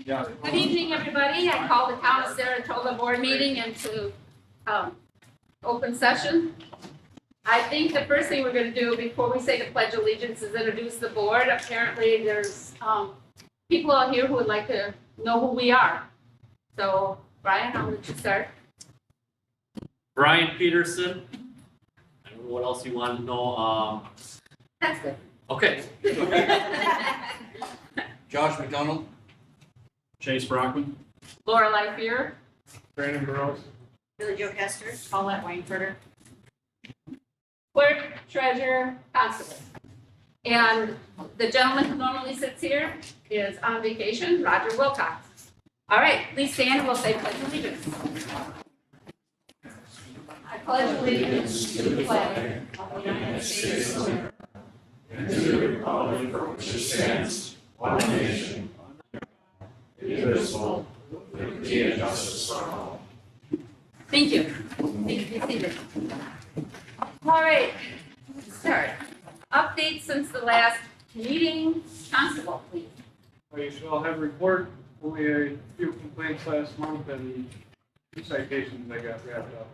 Good evening, everybody. I call the Town of Saratoga Board meeting into open session. I think the first thing we're going to do before we say the Pledge of Allegiance is introduce the board. Apparently, there's people out here who would like to know who we are. So, Brian, I'll let you start. Brian Peterson. I don't know what else you want to know. That's good. Okay. Josh McDonald. Chase Brockman. Laura Lightyear. Brandon Burrows. Billy Joe Kester. Paulette Wayneforter. Clerk, treasurer, constable. And the gentleman who normally sits here is on vacation, Roger Wilcox. All right, please stand and we'll say pledge of allegiance. I pledge allegiance to the flag of the United States of America and to the republic for which it stands, one nation, indivisible, with liberty and justice for all. Thank you. Thank you. Be seated. All right, let's start. Updates since the last meeting. Constable, please. You should all have a report. Only a few complaints last month and 2 citations I got wrapped up.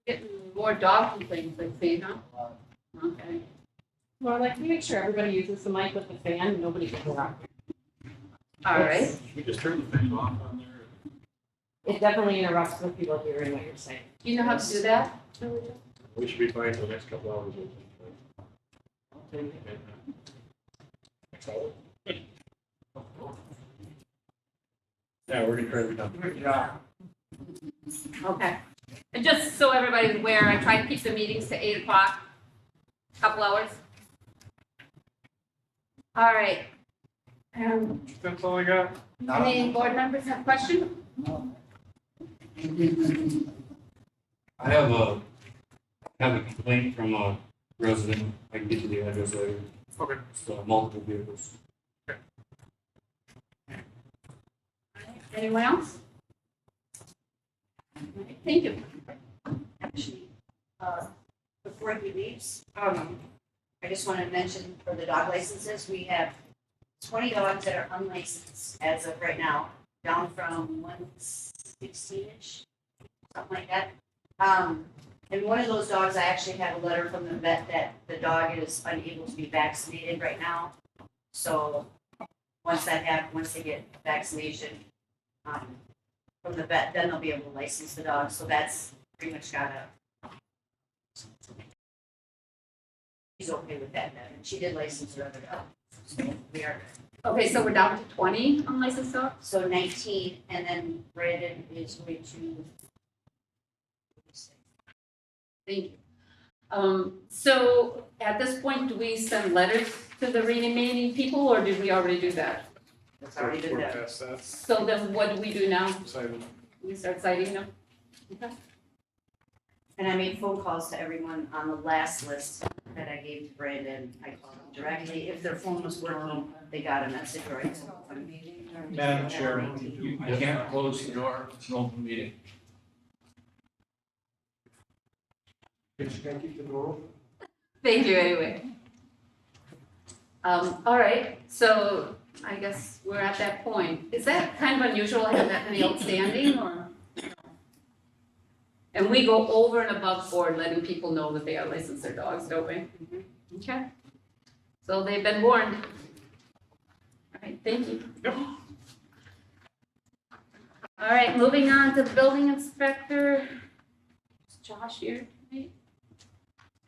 Getting more dog complaints, I see, huh? Okay. Well, like, make sure everybody uses the mic with the fan, and nobody gets around. All right. Should we just turn the thing off on there? It definitely interrupts with people hearing what you're saying. Do you know how to do that? We should be fine for the next couple hours. Yeah, we're gonna try to be done. Good job. Okay. And just so everybody's aware, I try to keep the meetings to 8 o'clock, couple hours. All right. That's all I got. Any board members have questions? I have a complaint from a resident. I can get you the address later. Okay. It's multiple vehicles. Anyone else? All right, thank you. Actually, before he leaves, I just want to mention for the dog licenses, we have 20 dogs that are unlicensed as of right now, down from 116-ish, something like that. And one of those dogs, I actually have a letter from the vet that the dog is unable to be vaccinated right now. So once they get vaccination from the vet, then they'll be able to license the dog. So that's pretty much she's okay with that then. And she did license her other dog. So we are, Okay, so we're down to 20 unlicensed dogs? so 19, and then Brandon is going to. Thank you. So at this point, do we send letters to the remaining people, or did we already do that? That's already did that. Forecast that. So then what do we do now? Decided. We start citing them? Okay. And I made phone calls to everyone on the last list that I gave to Brandon. I called them directly. If their phone was working, they got a message or I told them. Madam Chair, you can't close the door. It's an open meeting. Thank you anyway. All right, so I guess we're at that point. Is that kind of unusual to have that many outstanding or? And we go over and above board letting people know that they are licensed their dogs, don't we? Okay. So they've been warned. All right, thank you. All right, moving on to the building inspector. Is Josh here tonight?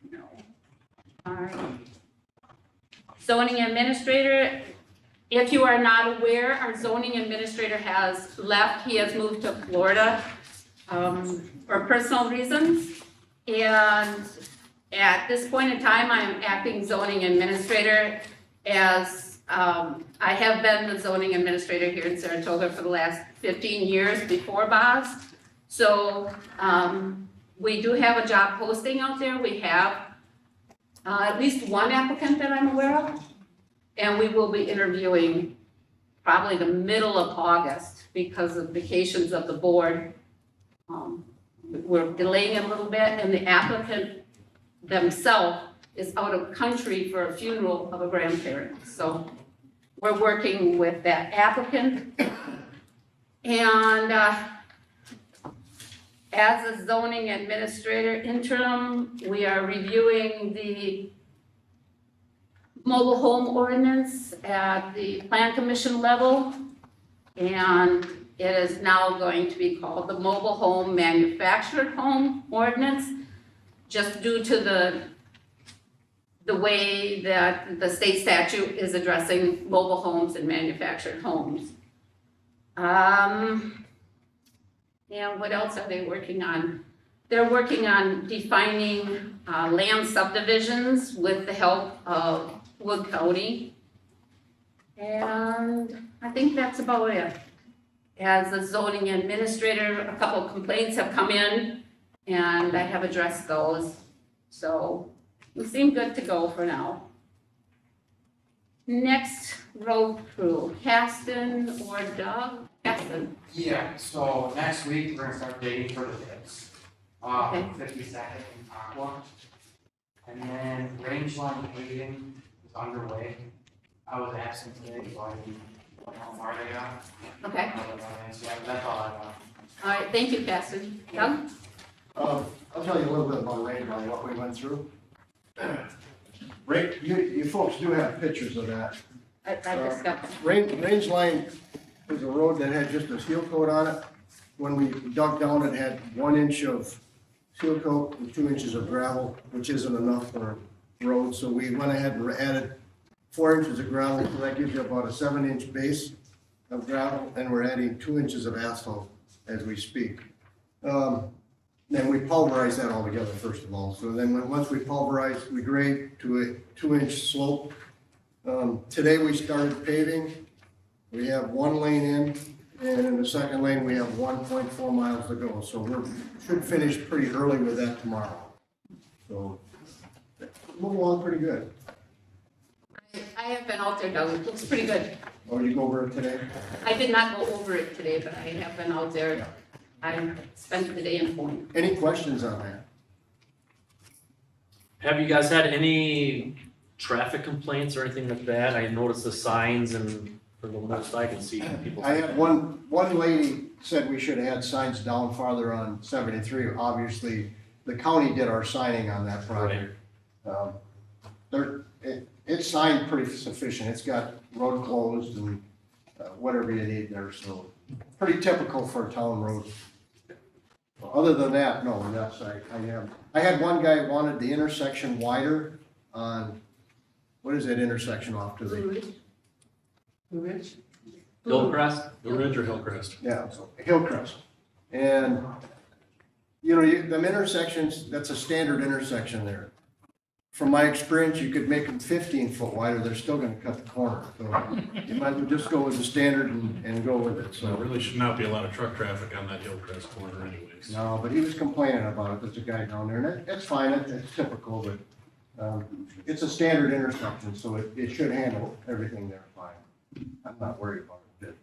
No. All right. Zoning administrator, if you are not aware, our zoning administrator has left. He has moved to Florida for personal reasons. And at this point in time, I am acting zoning administrator as I have been the zoning administrator here in Saratoga for the last 15 years before Boz. So we do have a job posting out there. We have at least one applicant that I'm aware of. And we will be interviewing probably the middle of August because of vacations of the board. we're delaying it a little bit, and the applicant themselves is out of country for a funeral of a grandparent. So we're working with that applicant. And as a zoning administrator interim, we are reviewing the mobile home ordinance at the plan commission level. And it is now going to be called the mobile home manufactured home ordinance, just due to the way that the state statute is addressing mobile homes and manufactured homes. And what else are they working on? They're working on defining land subdivisions with the help of Wood County. And I think that's about it. As a zoning administrator, a couple of complaints have come in, and I have addressed those. So we seem good to go for now. Next road crew, Caston or Doug? Caston. Yeah, so next week, we're gonna start digging for the pits. Okay. 52nd in Aqua. And then range line paving is underway. I was absent today, so I didn't know how far they got. Okay, Yeah, that's all I got. all right, thank you, Caston. Doug? I'll tell you a little bit about range line, what we went through. You folks do have pictures of that. I just got them. Range line was a road that had just a seal coat on it. When we dug down, it had 1 inch of seal coat and 2 inches of gravel, which isn't enough for a road. So we went ahead and added 4 inches of gravel, so that gives you about a 7-inch base of gravel, and we're adding 2 inches of asphalt as we speak. Then we pulverize that all together first of all. So then once we pulverize, we grade to a 2-inch slope. Today we started paving. We have 1 lane in, and in the second lane, we have 1.4 miles to go. So we should finish pretty early with that tomorrow. So move along pretty good. I have been out there, Doug. It looks pretty good. Oh, you go over it today? I did not go over it today, but I have been out there. I spent the day in Point. Any questions on that? Have you guys had any traffic complaints or anything like that? I noticed the signs and for the most I can see people. I had one lady said we should have had signs down farther on 73. Obviously, the county did our signing on that project. It's signed pretty sufficient. It's got road closed and whatever you need there, so pretty typical for a town road. Other than that, no, that's, I had one guy wanted the intersection wider on, what is that intersection off to the? Blue Ridge? Hillcrest? Blue Ridge or Hillcrest? Yeah, so Hillcrest. And, you know, them intersections, that's a standard intersection there. From my experience, you could make them 15-foot wider, they're still gonna cut the corner. So you might as well just go with the standard and go with it, So so. there really should not be a lot of truck traffic on that Hillcrest corner anyways. No, but he was complaining about it, there's a guy down there, and that's fine, it's typical, but it's a standard intersection, so it should handle everything there fine. I'm not worried about it.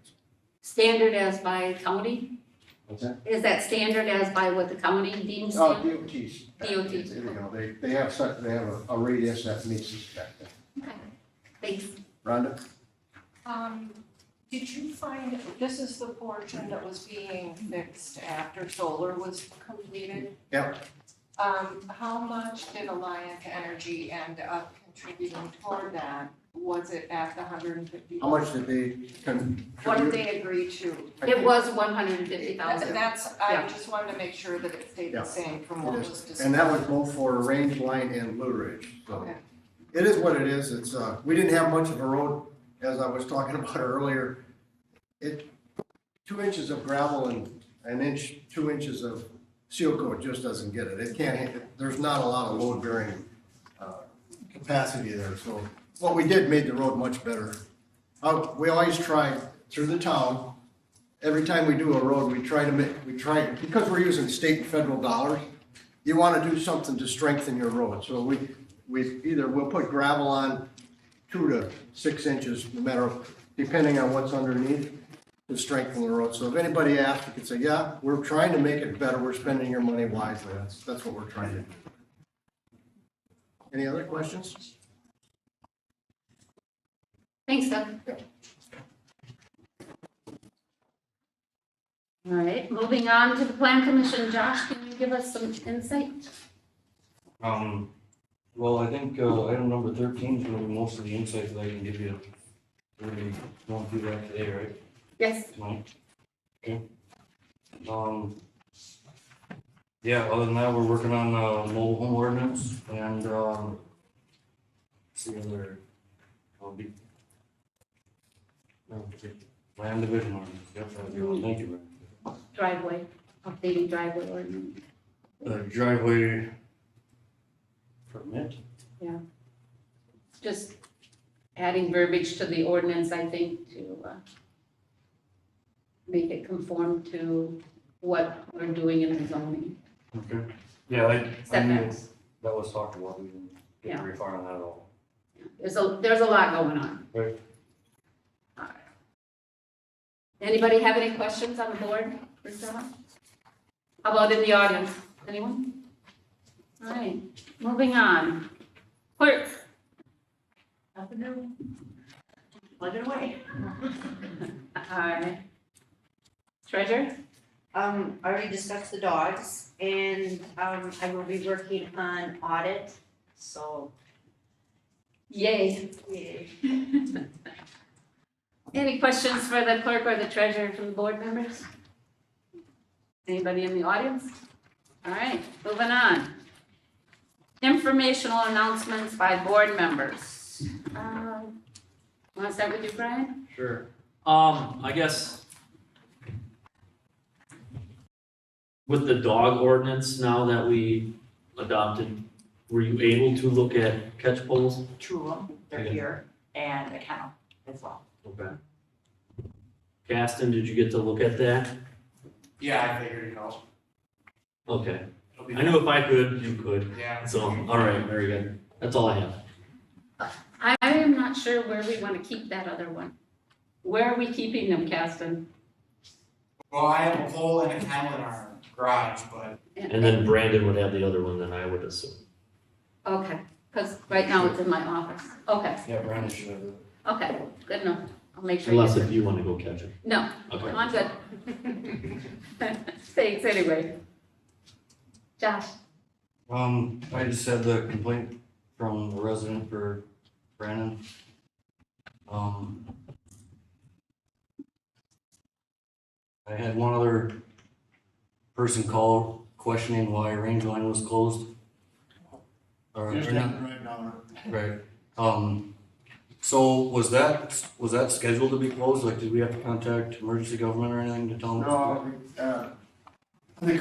Standard as by county? What's that? Is that standard as by what the county deems Oh, standard? DOTs. DOTs. There you go, they have a radius that meets the spec. Okay. Thanks. Rhonda? Did you find, this is the portion that was being fixed after solar was completed? Yep. How much did Alliant Energy end up contributing toward that? Was it at the 150? How much did they What did contribute? they agree to? It was 150,000. That's, Yeah. I just wanted to make sure that it stayed Yeah. the same from what It was is. discussed. And that was both for Range Line and Blue Ridge, so. Okay. It is what it is, it's, we didn't have much of a road, as I was talking about earlier. 2 inches of gravel and 2 inches of seal coat just doesn't get it. It can't, there's not a lot of load bearing, capacity there, so what we did made the road much better. We always try through the town, every time we do a road, we try, because we're using state and federal dollars, you wanna do something to strengthen your road, so we'll put gravel on 2 to 6 inches, no matter, depending on what's underneath. to strengthen the road. So if anybody asks, you can say, yeah, we're trying to make it better, we're spending your money wisely, that's what we're trying to do. Any other questions? Thanks, Doug. All right, moving on to the Plan Commission. Josh, can you give us some insight? Well, I think, item number 13 is really most of the insight that I can give you. We're going through that today, right? Yes. Tonight? Okay. Yeah, other than that, we're working on, mobile home ordinance and, see other, I'll be. No, land division ordinance, yep, that was the one. Thank you, Driveway, updating driveway ordinance. Driveway permit? Just adding verbiage to the ordinance, I think, to make it conform to what we're doing in the zoning Okay. Yeah, I knew setbacks. that was talked about, we didn't get Yeah. very far on that at all. There's a lot going on. Right. All right. Anybody have any questions on the board for John? How about in the audience? Anyone? All right, moving on. Clerk. Nothing new. Plug it away. All right. Treasurer? I already discussed the dogs, and, I will be working on audit, so, Yay. yay. Any questions for the clerk or the treasurer from the board members? Anybody in the audience? All right, moving on. Informational announcements by board members. Want to start with you, Brian? Sure. I guess with the dog ordinance now that we adopted, were you able to look at catch poles? Two of them, they're Okay. here, and a kennel as well. Okay. Gaston, did you get to look at that? Yeah, I figured, you know, Okay. it'll be. I knew if I could, you could. Yeah. So, all right, very good. That's all I have. I am not sure where we want to keep that other one. Where are we keeping them, Caston? Well, I have a pole and a kennel in our garage, but And then Brandon would have the other one, then I would assume. Okay, because right now it's in my office. Okay, Yeah, Brandon should have it. okay, good enough. I'll make sure. Unless if you want to go catch it. No, Okay. I'm good. Thanks anyway. Josh? I just had the complaint from the resident for Brandon. I had one other person call questioning why range line was closed. Or Just not, have to drive down right, so was that scheduled to be closed? Like, did we have to contact emergency government or anything to tell them? No, the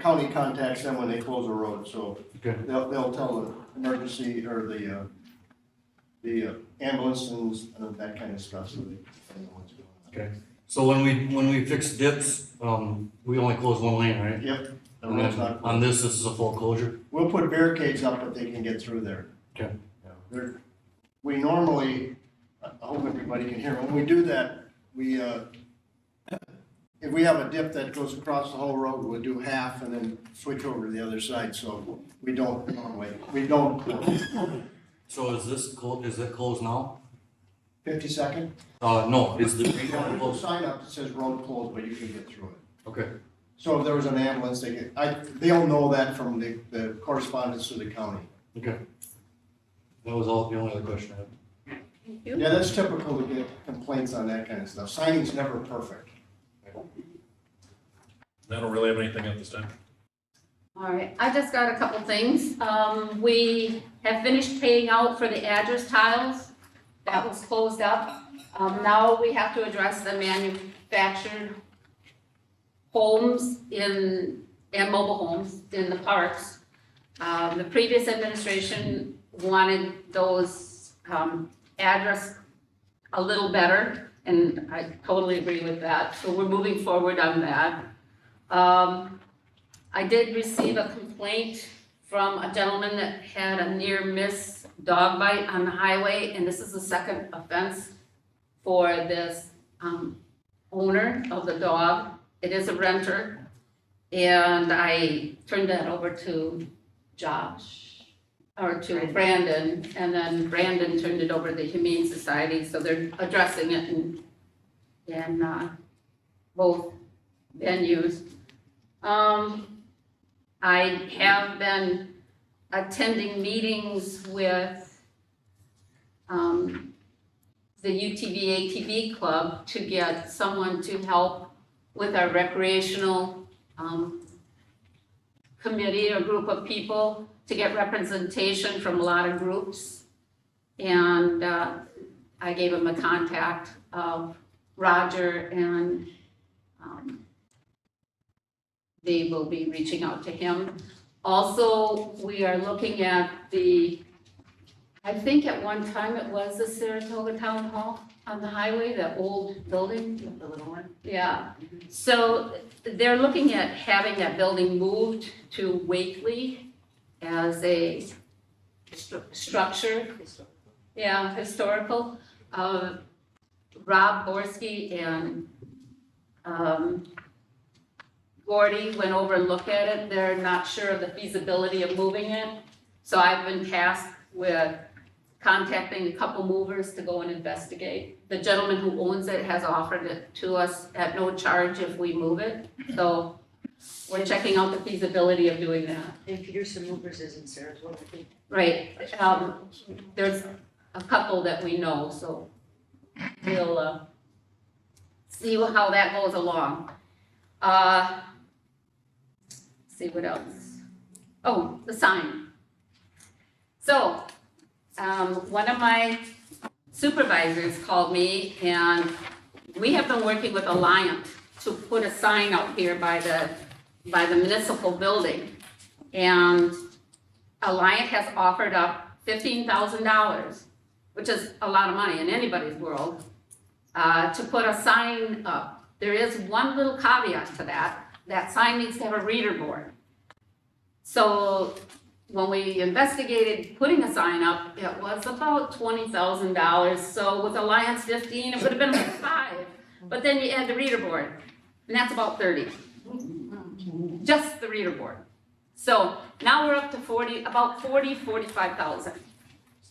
county contacts them when they close a road, so Okay. they'll tell the emergency or the ambulance and that kind of stuff, so they know what's going on. So when we fix dips, we only close one lane, right? Yep. The And road's then not on closed. this is a full closure? We'll put barricades up, but they can get through there. Okay. Yeah, we normally, I hope everybody can hear, when we do that, if we have a dip that goes across the whole road, we'll do half and then switch over to the other side, so we don't normally, So is it closed now? 52nd? No, is the There's range a line little closed? sign up that says road closed, but you can get through it. Okay, So if there was an ambulance, they'll know that from the correspondence to the county. okay. That was all, the only other question I had. Thank you. Yeah, that's typical to get complaints on that kind of stuff. Signing's never perfect. I don't really have anything at this time. All right, I just got a couple things. We have finished paying out for the address tiles. That was closed up. Now we have to address the manufactured homes and mobile homes in the parks. The previous administration wanted those, address a little better, and I totally agree with that. So we're moving forward on that. I did receive a complaint from a gentleman that had a near miss dog bite on the highway, and this is the second offense for this owner of the dog. It is a renter. And I turned that over to Josh, or to Brandon, and then Brandon turned it over to the Humane Society, so they're addressing it in both venues. I have been attending meetings with the UTV ATV Club to get someone to help with our recreational committee or group of people to get representation from a lot of groups. And I gave him a contact of Roger, and they will be reaching out to him. Also, we are looking at I think at one time it was the Saratoga Town Hall on the highway, that old building. The little one. Yeah, so they're looking at having that building moved to Wakely as a structure. Yeah, historical. Rob Borski and Gordy went over and looked at it. They're not sure of the feasibility of moving it. So I've been tasked with contacting a couple movers to go and investigate. The gentleman who owns it has offered it to us at no charge if we move it. So we're checking out the feasibility of doing that. And Peterson Movers is in Saratoga. Right, there's a couple that we know, so we'll see how that goes along. See what else? Oh, the sign. So, one of my supervisors called me, and we have been working with Alliant to put a sign out here by the municipal building. And Alliant has offered up $15,000, which is a lot of money in anybody's world, to put a sign up. There is one little caveat to that. That sign needs to have a reader board. So when we investigated putting a sign up, it was about $20,000. So with Alliance 15, it would have been about $5. But then you add the reader board, and that's about $30. Just the reader board. So now we're up to about $45,000.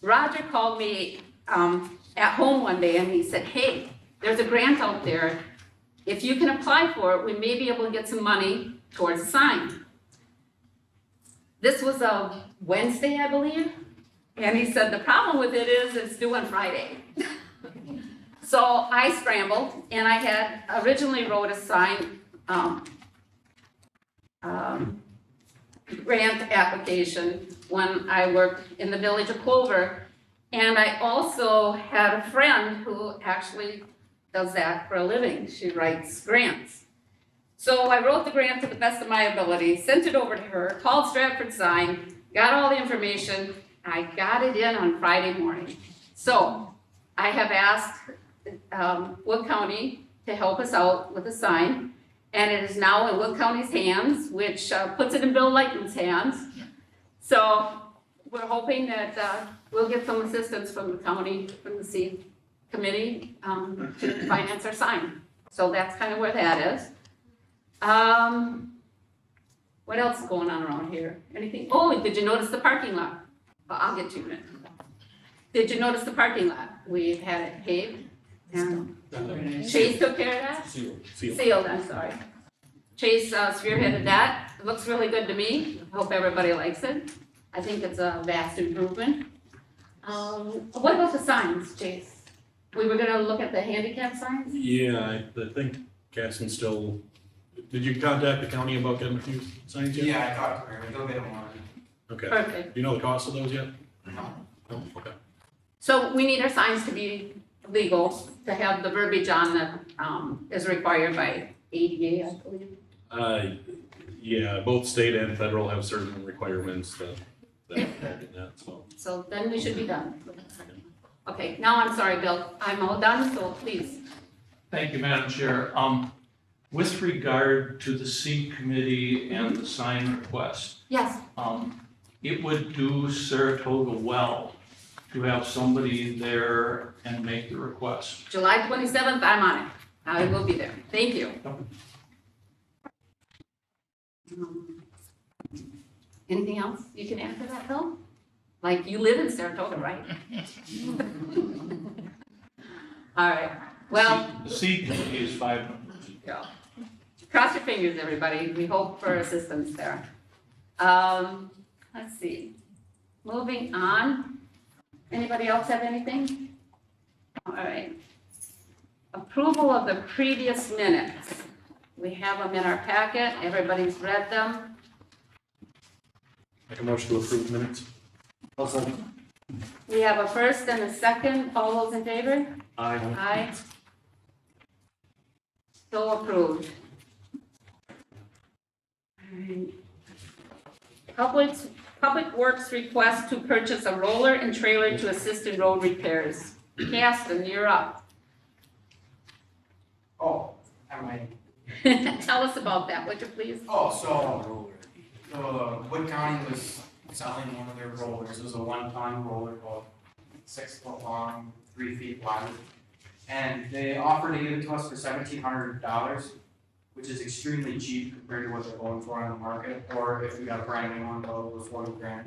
Roger called me at home one day, and he said, hey, there's a grant out there. If you can apply for it, we may be able to get some money towards a sign. This was a Wednesday, I believe, and he said the problem with it is it's due on Friday. So I scrambled, and I had originally wrote a sign grant application when I worked in the village of Clover, and I also had a friend who actually does that for a living. She writes grants. So I wrote the grant to the best of my ability, sent it over to her, called Stratford Sign, got all the information. I got it in on Friday morning. So I have asked Wood County to help us out with the sign, and it is now in Wood County's hands, which puts it in Bill Lightman's hands. So we're hoping that we'll get some assistance from the county, from the seed committee, to finance our sign. So that's kind of where that is. What else is going on around here? Anything? Oh, did you notice the parking lot? Well, I'll get to you in a minute. Did you notice the parking lot? We've had it paved, and Chase took care of that? Sealed, I'm sorry. Chase spearheaded that. It looks really good to me. I hope everybody likes it. I think it's a vast improvement. What about the signs, Chase? We were gonna look at the handicap signs? Yeah, I think Casson still, did you contact the county about getting a few signs yet? Yeah, I talked to her, they'll get them on. Okay. Perfect. Do you know the cost of those yet? No. No, okay. So we need our signs to be legal, to have the verbiage on that is required by ADA, I believe. Yeah, both state and federal have certain requirements that so. So then we should be done. Okay, now I'm sorry, Bill, I'm all done, so please. Thank you, Madam Chair. With regard to the seed committee and the sign request, Yes, it would do Saratoga well to have somebody there and make the request. July 27th, I'm on it. I will be there. Thank you. Anything else you can add to that, Bill? Like, you live in Saratoga, right? All right, well, The seed committee is 5 members. yeah. Cross your fingers, everybody. We hope for assistance there. Let's see. Moving on. Anybody else have anything? All right. Approval of the previous minutes. We have them in our packet. Everybody's read them. Make a motion to approve minutes. Also, We have a first and a second. All those in favor? I, Aye. So approved. Alright. Public Works request to purchase a roller and trailer to assist in road repairs. Caston, you're up. Oh, am I? Tell us about that, would you please? Oh, so, Wood County was selling one of their rollers, it was a 1-ton roller, about 6 foot long, 3 feet wide. And they offered to give it to us for $1,700, which is extremely cheap compared to what they're going for on the market, or if we got a brand new one, though, it was $40,000.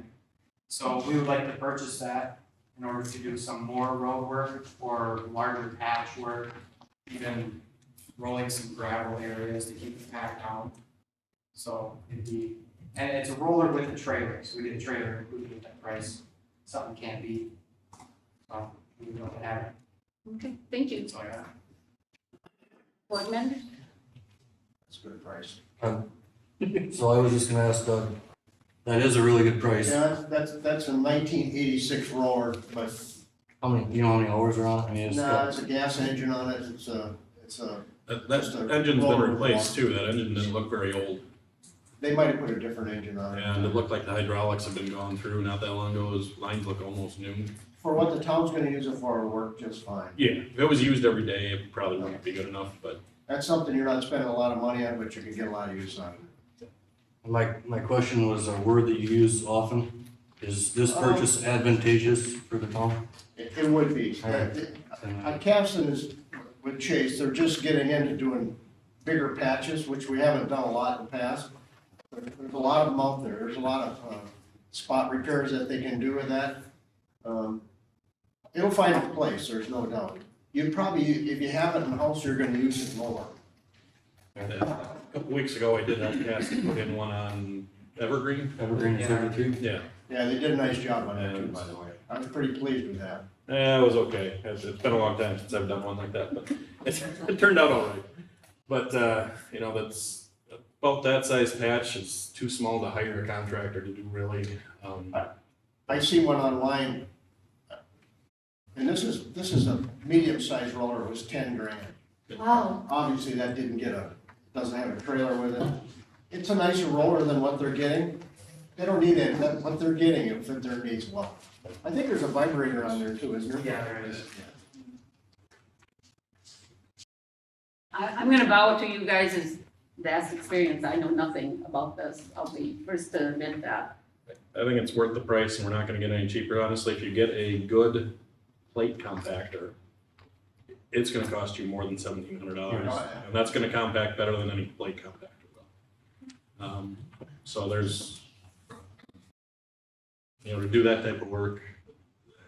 So we would like to purchase that in order to do some more road work or larger patch work, even rolling some gravel areas to keep the pack down. So it'd be, and it's a roller with a trailer, so we get a trailer included with that price, something can't beat. So we would love to have it, Okay, thank you. that's all I got. Board members? That's a good price. so I was just gonna ask Doug, that is a really good price. Yeah, that's a 1986 roller, but How many, you know how many hours are on it? I mean, it's no, got, it's a gas engine on it. It's a, That engine's been replaced too, that engine didn't look very old, they might have put a different engine on it. and it looked like the hydraulics have been gone through not that long ago, those lines look almost new. For what the town's gonna use it for, it'll work just fine. Yeah, if it was used every day, it probably wouldn't be good enough, but That's something you're not spending a lot of money on, but you can get a lot of use out of it. my question was a word that you use often. Is this purchase advantageous for the town? It would be. Alright. Caston is, with Chase, they're just getting into doing bigger patches, which we haven't done a lot in the past. There's a lot of them out there. There's a lot of spot repairs that they can do with that. It'll find a place, there's no doubt. You probably, if you have it in the house, you're gonna use it more. a couple weeks ago, I did have gas to put in one on Evergreen. Evergreen is 33? Yeah, Yeah, they did a nice job on that too, by the way. I was pretty pleased with that. it was okay, it's been a long time since I've done one like that, but it turned out all right. But, that's, about that size patch is too small to hire a contractor to do really. I see one online, and this is a medium-sized roller, it was 10 grand. Wow. Obviously, that doesn't have a trailer with it. It's a nicer roller than what they're getting. They don't need it, what they're getting, it fit their needs well. I think there's a vibrator on there too, isn't there? Yeah, there is. I'm gonna bow to you guys' vast experience. I know nothing about this. I'll be first to admit that. I think it's worth the price, and we're not gonna get any cheaper, honestly. If you get a good plate compactor, it's gonna cost you more than $1,700, and that's gonna compact better than any plate compactor will. So there's, to do that type of work,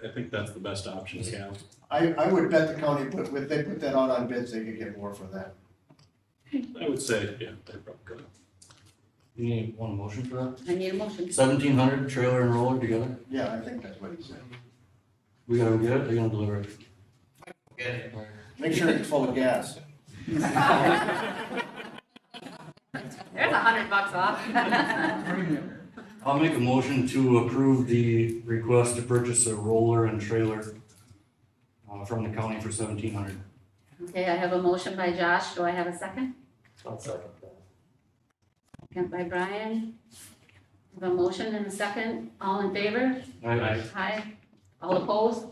I think that's the best option we have. I would bet the county, if they put that out on bids, they could get more for that. I would say, yeah, they probably could. You need one motion for that? I need a motion. 1,700 trailer and roller together? Yeah, I think that's what he said. We gotta get it, they're gonna deliver it. Get it. Make sure it's full of gas. There's $100 off. I'll make a motion to approve the request to purchase a roller and trailer from the county for 1,700. Okay, I have a motion by Josh. Do I have a second? I'll second that. Second by Brian. I have a motion and a second. All in favor? Aye. Aye. All opposed?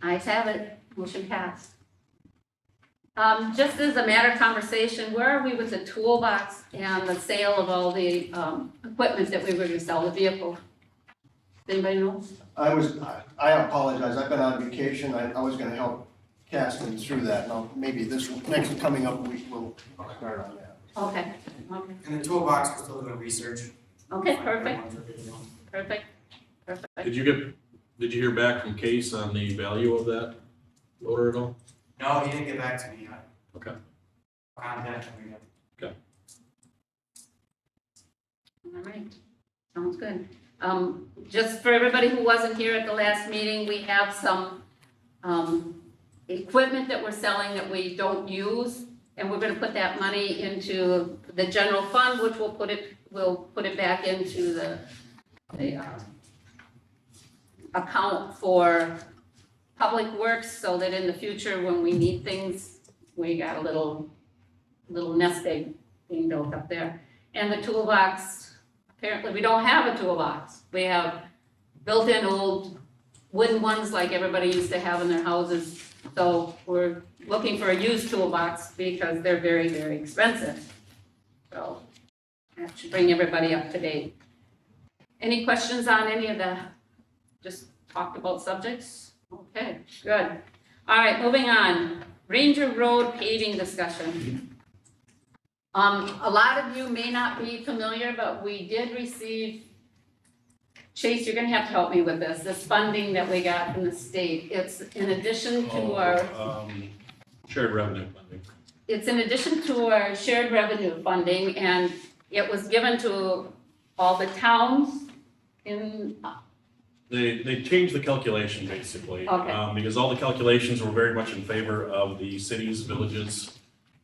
Ayes have it. Motion passed. Just as a matter of conversation, where are we with the toolbox and the sale of all the equipment that we were gonna sell, the vehicle? Does anybody know? I apologize, I've been on vacation, I was gonna help casting through that. Now, maybe this next coming up week we'll start on that. Okay, okay, And the toolbox, we're still doing research. okay, perfect, perfect. Did you hear back from Case on the value of that loader at all? No, he didn't get back to me yet. Okay. Contact him again. All right, sounds good. Just for everybody who wasn't here at the last meeting, we have some, equipment that we're selling that we don't use. And we're gonna put that money into the general fund, which we'll put it back into the account for public works, so that in the future, when we need things, we got a little nest egg being built up there. And the toolbox, apparently, we don't have a toolbox. We have built-in old wooden ones like everybody used to have in their houses. So we're looking for a used toolbox because they're very, very expensive. So that should bring everybody up to date. Any questions on any of the just talked about subjects? Okay, good. All right, moving on. Ranger Road paving discussion. A lot of you may not be familiar, but we did receive, Chase, you're gonna have to help me with this funding that we got from the state. It's in addition to our, Shared revenue funding. it's in addition to our shared revenue funding, and it was given to all the towns in, They changed the calculation basically. Okay. Because all the calculations were very much in favor of the cities, villages,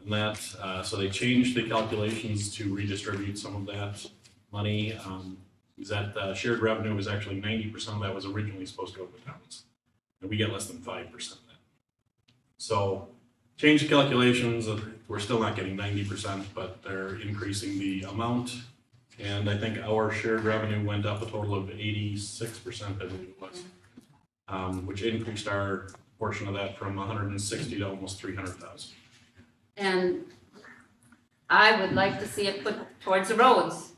and that, so they changed the calculations to redistribute some of that money. Is that shared revenue was actually 90% of that was originally supposed to go to the towns. And we get less than 5% of that. So change the calculations, we're still not getting 90%, but they're increasing the amount. And I think our shared revenue went up a total of 86%, I believe it was. Which increased our portion of that from 160 to almost 300,000. and I would like to see it put towards the roads.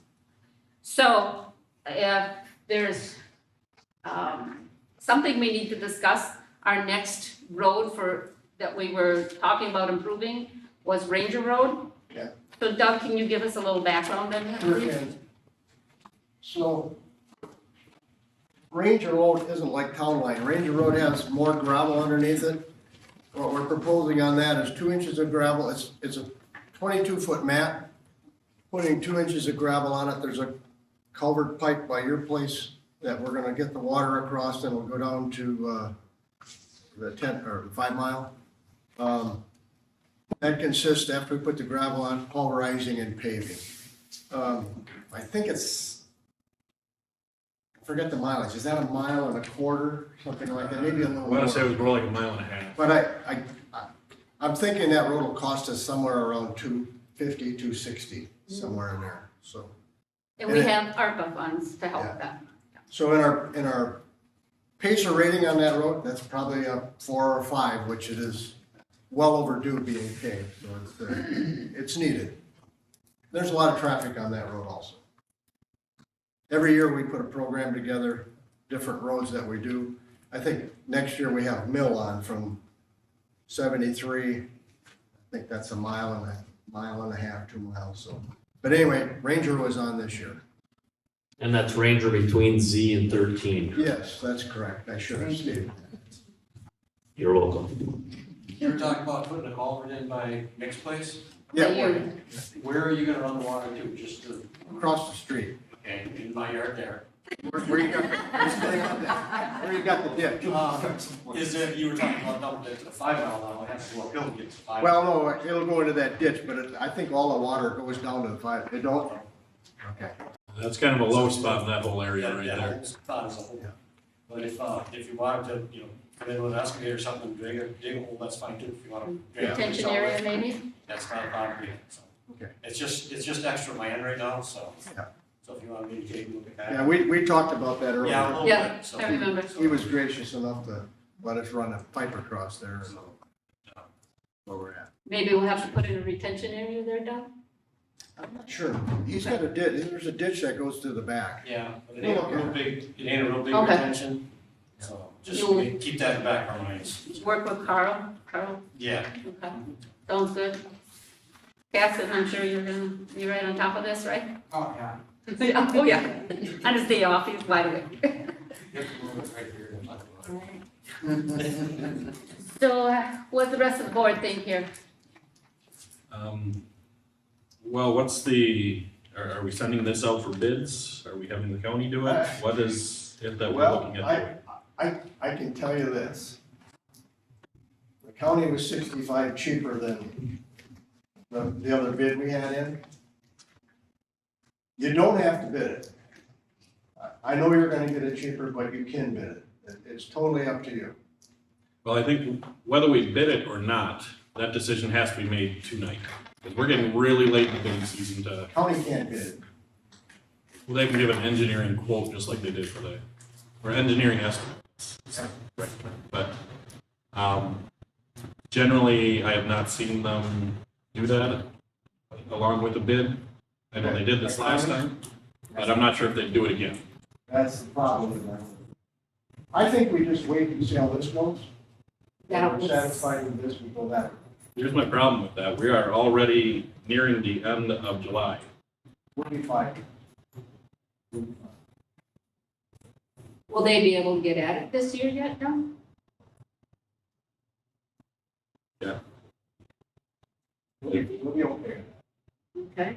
So if there's something we need to discuss, our next road that we were talking about improving was Ranger Road. Yeah. So Doug, can you give us a little background on that, please? And so Ranger Road isn't like Town Line. Ranger Road has more gravel underneath it. What we're proposing on that is 2 inches of gravel. It's a 22-foot mat. Putting 2 inches of gravel on it. There's a culvert pipe by your place that we're gonna get the water across, and we'll go down to the 10 or 5 mile. That consists, after we put the gravel on, pulverizing and paving. I think it's, I forget the mileage, is that a mile and a quarter, something like that, maybe a little I more. want to say it was more like a mile and a half. But I'm thinking that road will cost us somewhere around 250, 260, somewhere in there, so. And we have ARPA funds to help Yeah. that. So in our Pacer rating on that road, that's probably a 4 or 5, which it is well overdue being paved, so it's needed. There's a lot of traffic on that road also. Every year we put a program together, different roads that we do. I think next year we have Mill on from 73. I think that's a mile and a half, 2 miles, so. But anyway, Ranger was on this year. And that's Ranger between Z and 13. Yes, that's correct. I should have stated that. You're welcome. You were talking about putting a culvert in by Nick's place? Yeah, Where are you gonna run the water to? Just to, across the street. okay, in my yard there. Where you got where you got the ditch? Is it, you were talking about dumping it to the 5 mile now, I have to go uphill to get to 5 mile. Well, no, it'll go into that ditch, but I think all the water goes down to the 5. It don't? Okay. That's kind of a low spot in that whole area right That there. whole spot is a hole. Yeah. But if you wanted to, you know, come in with an excavator or something, dig a hole, that's fine too, if you wanna. drain it Retention yourself, area maybe? That's not a problem either, so. Okay. It's just extra land right now, so. Yeah. So if you wanna maybe take a look at that. Yeah, we talked about that earlier. Yeah, a little Yeah, bit, so. I remember. He was gracious enough to let us run a pipe across there and where we're at. Maybe we'll have to put in a retention area there, Doug? I'm not sure. He's got a ditch. There's a ditch that goes to the back. Yeah, but it ain't a real big Okay. retention, so. just You'll- keep that in the back of our minds. Work with Carl, Yeah, okay, sounds good. Casson, I'm sure you're right on top of this, right? Oh, yeah. Oh, yeah, on his day off, he's wide awake. You have to move it right here. So, what's the rest of the board think here? Well, what's are we sending this out for bids? Are we having the county do it? What is it that we're Well, looking at doing? I can tell you this. The county was 65 cheaper than the other bid we had in. You don't have to bid it. I know you're gonna get it cheaper, but you can bid it. It's totally up to you. Well, I think whether we bid it or not, that decision has to be made tonight. Because we're getting really late in the bidding season to, County can't bid it. well, they can give an engineering quote just like they did or engineering estimates. But, generally, I have not seen them do that along with a bid. I know they did this last time, but I'm not sure if they'd do it again. That's the problem with that. I think we just wait and see how this goes. Yeah, If we're satisfied with this, we go that way. Here's my problem with that. We are already nearing the end of July. We'll be fine. Will they be able to get at it this year yet, no? We'll be okay. Okay.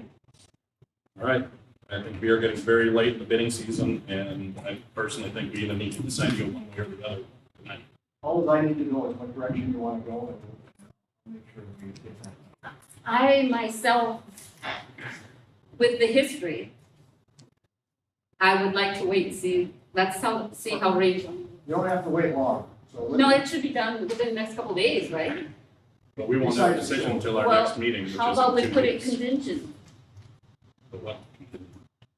All right, I think we are getting very late in the bidding season, and I personally think we either need to decide to go one way or the other tonight. All I need to know is what direction you want to go and we'll make sure we get that. I myself, with the history, I would like to wait and see, see how Range. You don't have to wait long, so. No, it should be done within the next couple of days, right? But we won't have a decision until our Well, next meeting, which is How about we in 2 put it weeks. contingent? But what?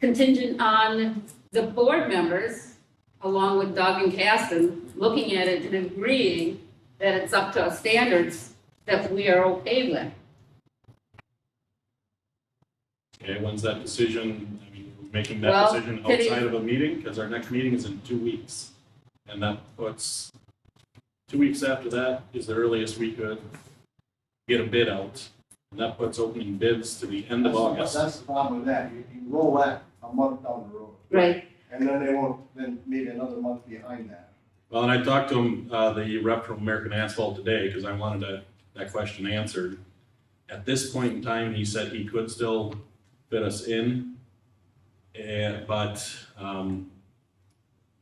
Contingent on the board members, along with Doug and Caston, looking at it and agreeing that it's up to standards that we are okay with. Okay, when's that decision, I mean, we're making that Well, decision today- outside of a meeting, because our next meeting is in 2 weeks. And that puts, 2 weeks after that is the earliest we could get a bid out. And that puts opening bids to the end of August. That's the problem with that. You roll that a month down the road. Right. And then they won't, then maybe another month behind that. Well, and I talked to him, the rep from American Asphalt today, because I wanted that question answered. At this point in time, he said he could still fit us in. But,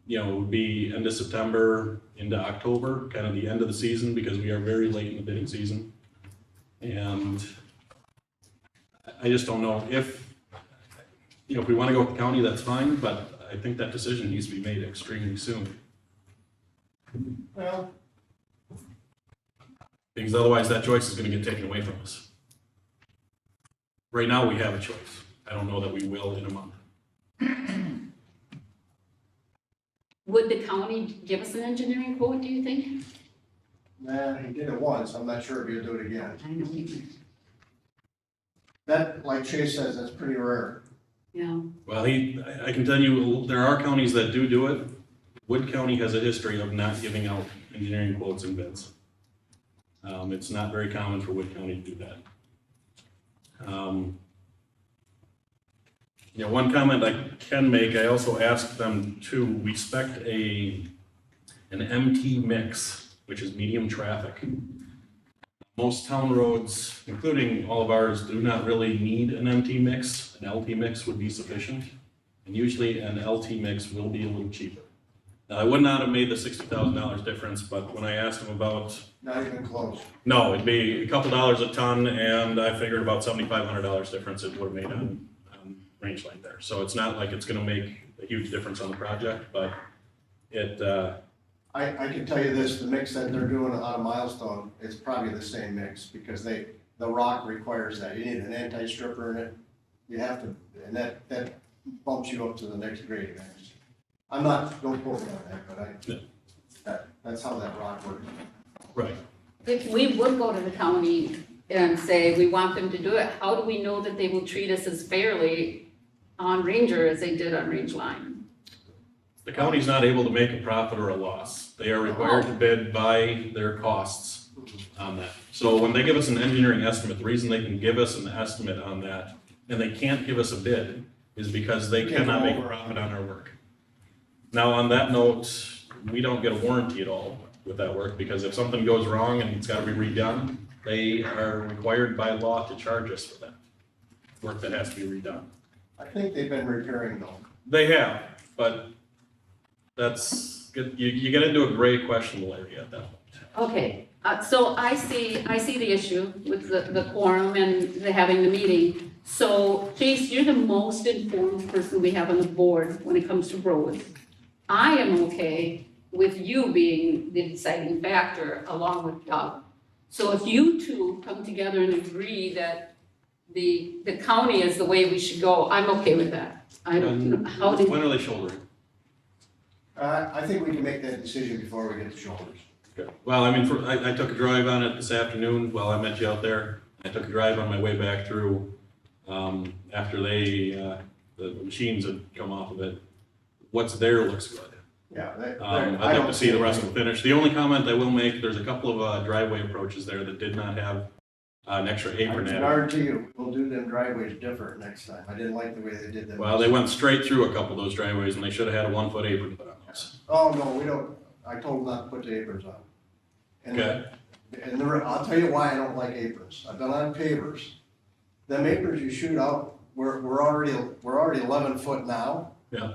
you know, it would be end of September into October, kind of the end of the season, because we are very late in the bidding season. And I just don't know if, you know, if we want to go with the county, that's fine, but I think that decision needs to be made extremely soon. Well, Because otherwise that choice is gonna get taken away from us. Right now, we have a choice. I don't know that we will in a month. Would the county give us an engineering quote, do you think? nah, he did it once. I'm not sure if he'll do it again. I know either. That, like Chase says, that's pretty rare. Yeah, Well, I can tell you, there are counties that do it. Wood County has a history of not giving out engineering quotes and bids. It's not very common for Wood County to do that. You know, one comment I can make, I also asked them to respect an MT mix, which is medium traffic. Most town roads, including all of ours, do not really need an MT mix. An LT mix would be sufficient. And usually an LT mix will be a little cheaper. Now, I would not have made the $60,000 difference, but when I asked them about, Not even close. no, it'd be a couple dollars a ton, and I figured about $7,500 difference it would have made on range length there. So it's not like it's gonna make a huge difference on the project, but it, I can tell you this, the mix that they're doing out of Milestone is probably the same mix because the rock requires that. You need an anti-stripper in it. You have to, and that bumps you up to the next grade. I'm not, don't quote me on that, but that's how that rock works. right. if we would go to the county and say we want them to do it, how do we know that they will treat us as fairly on Ranger as they did on Range Line? The county's not able to make a profit or a loss. They are required to bid by their costs on that. So when they give us an engineering estimate, the reason they can give us an estimate on that and they can't give us a bid is because they cannot make a profit on our work. Now, on that note, we don't get a warranty at all with that work, because if something goes wrong and it's gotta be redone, they are required by law to charge us for that work that has to be redone. I think they've been repairing though. They have, but that's, you get into a gray questionable area at that point. Okay, so I see the issue with the quorum and the having the meeting. So Chase, you're the most informed person we have on the board when it comes to roads. I am okay with you being the deciding factor along with Doug. So if you two come together and agree that the county is the way we should go, I'm okay with that. I don't, how do, When are they shouldering? I think we can make that decision before we get the shoulders. Well, I mean, I took a drive on it this afternoon while I met you out there. I took a drive on my way back through, after the machines had come off of it. What's there looks good. Yeah. I'd like to see the rest of it finished. The only comment I will make, there's a couple of driveway approaches there that did not have an extra apron I at it. guarantee you, we'll do them driveways different next time. I didn't like the way they did them. Well, they went straight through a couple of those driveways and they should have had a 1-foot apron put on those. Oh, no, we don't, I told them not to put the aprons on. And Okay. I'll tell you why I don't like aprons. I've been on pavers. Them aprons you shoot out, we're already 11 foot now. Yeah.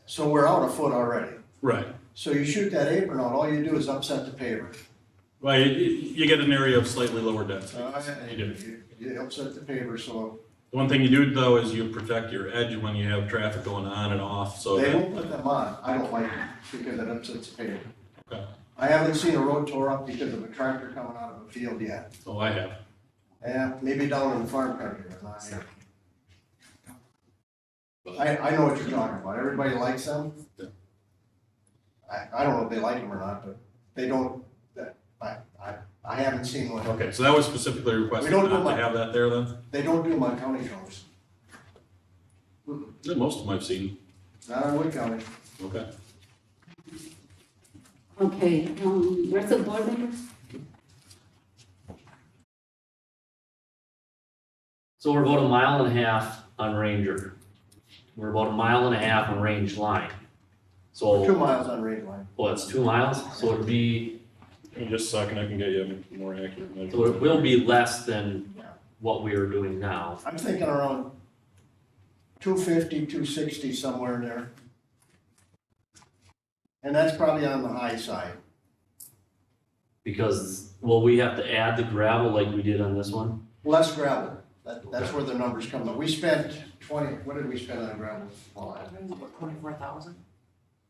So we're out a foot already. Right. So you shoot that apron out, all you do is upset the paver. Well, you get an area of slightly lower density. You do. You upset the paver, so The one thing you do though is you protect your edge when you have traffic going on and off, so they that, won't put them on. I don't like them because it upsets the paver. Okay. I haven't seen a road tore up because of a tractor coming out of a field yet. oh, I have. Yeah, maybe down in the farm country, but not here. I know what you're talking about. Everybody likes them. Yeah. I don't know if they like them or not, but they don't, I haven't seen one. Okay, so that was specifically requested We don't do not to much. have that there then? They don't do my county roads, Yeah, most of them I've seen. not in Wood County. Okay. okay, rest of the board members? So we're about a mile and a half on Ranger. We're about a mile and a half on Range Line. We're 2 So, miles on Range Line. well, it's 2 miles, so it'd be, In just a second, I can get you a more accurate so it measurement. will be less than what we are doing now. I'm thinking around 250, 260, somewhere in there. And that's probably on the high side. Because, will we have to add the gravel like we did on this one? Less gravel. That's where the numbers come up. We spent 20, what did we spend on gravel? Well, 24,000,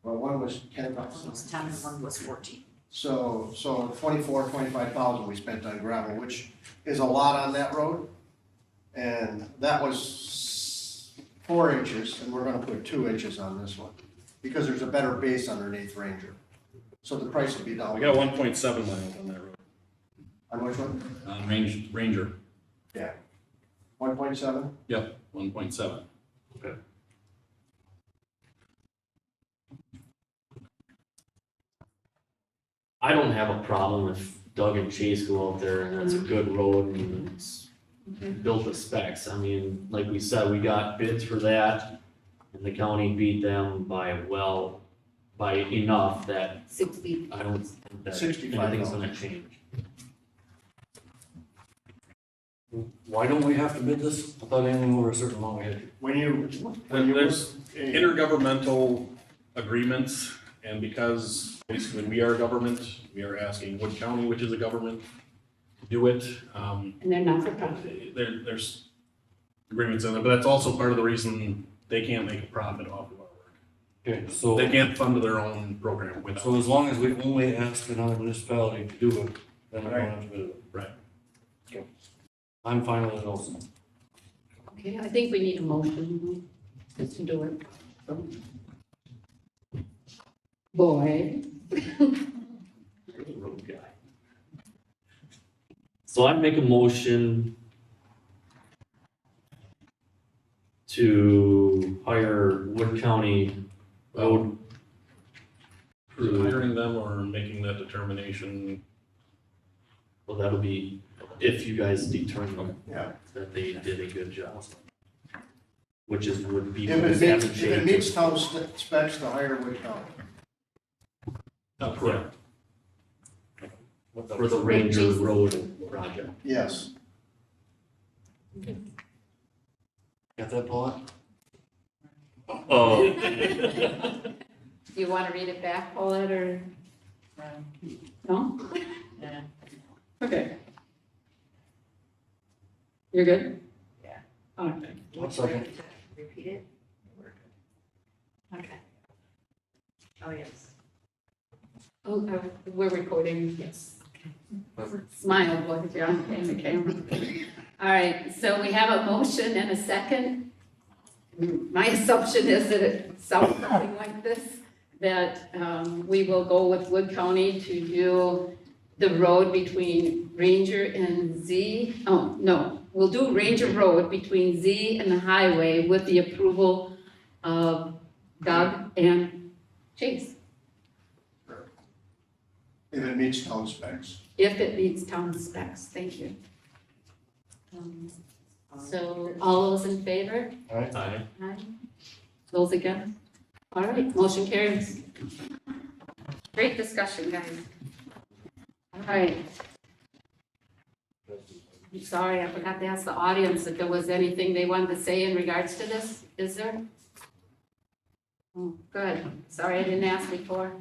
one was 10 one bucks. was 10, and one was 14. So 25,000 we spent on gravel, which is a lot on that road. And that was 4 inches, and we're gonna put 2 inches on this one, because there's a better base underneath Ranger. So the price will be down. I got 1.7 miles on that road. On which one? Ranger, 1.7? yep, 1.7. I don't have a problem if Doug and Chase go out there and it's a good road and it's built the specs. I mean, like we said, we got bids for that and the county beat them by enough that 60. I don't think that 65. anything's gonna change. Why don't we have to bid this? I thought anything over a certain amount we had. When you. There's intergovernmental agreements, and because basically we are government, we are asking Wood County, which is a government, to do it. And they're not for profit. There's agreements in there, but that's also part of the reason they can't make a profit off of our work. Okay, so, They can't fund their own program without. so as long as we only ask another municipality to do it, then we don't have to bid it. Right. Okay. I'm fine with it also. Okay, I think we need a motion just to do it. So. Boyd, Road guy. So I make a motion to hire Wood County Road approve, hiring them or making that determination? well, that'll be if you guys determine Yeah. that they did a good job. Which is, would be. If it meets town specs, the hire would count. Correct. For the Ranger Road project. Yes. Got that, Paula? Oh. Do you want to read it back, Paulette, or? No? Okay. You're good? Yeah. Okay. One second. Repeat it? Okay. Oh, yes. Oh, we're recording, yes. Smile, boy, if you're on the camera. All right, so we have a motion and a second. My assumption is that it sounds something like this, that we will go with Wood County to do the road between Ranger and Z. Oh, no, we'll do Ranger Road between Z and the highway with the approval of Doug and Chase, If it meets town specs. if it meets town specs. Thank you. So all those in favor? Aye. Aye. Those against? All right, motion carries. Great discussion, guys. All right. I'm sorry, I forgot to ask the audience if there was anything they wanted to say in regards to this. Is there? Oh, good. Sorry, I didn't ask before.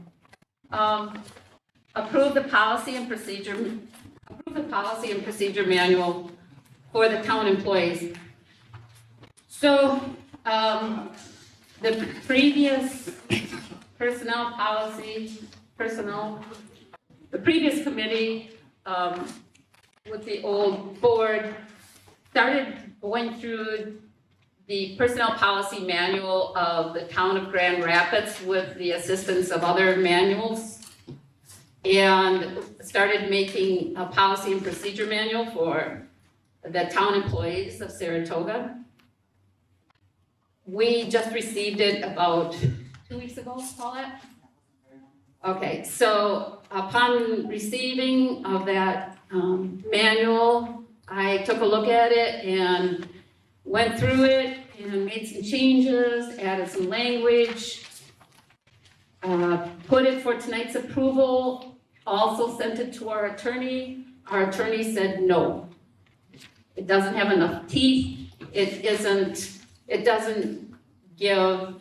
Approve the policy and procedure manual for the town employees. So, the previous personnel policy, the previous committee, with the old board, started going through the personnel policy manual of the town of Grand Rapids with the assistance of other manuals, and started making a policy and procedure manual for the town employees of Saratoga. We just received it about 2 weeks ago, Paulette? Okay, so upon receiving of that manual, I took a look at it and went through it and made some changes, added some language, put it for tonight's approval, also sent it to our attorney. Our attorney said no. It doesn't have enough teeth. It doesn't give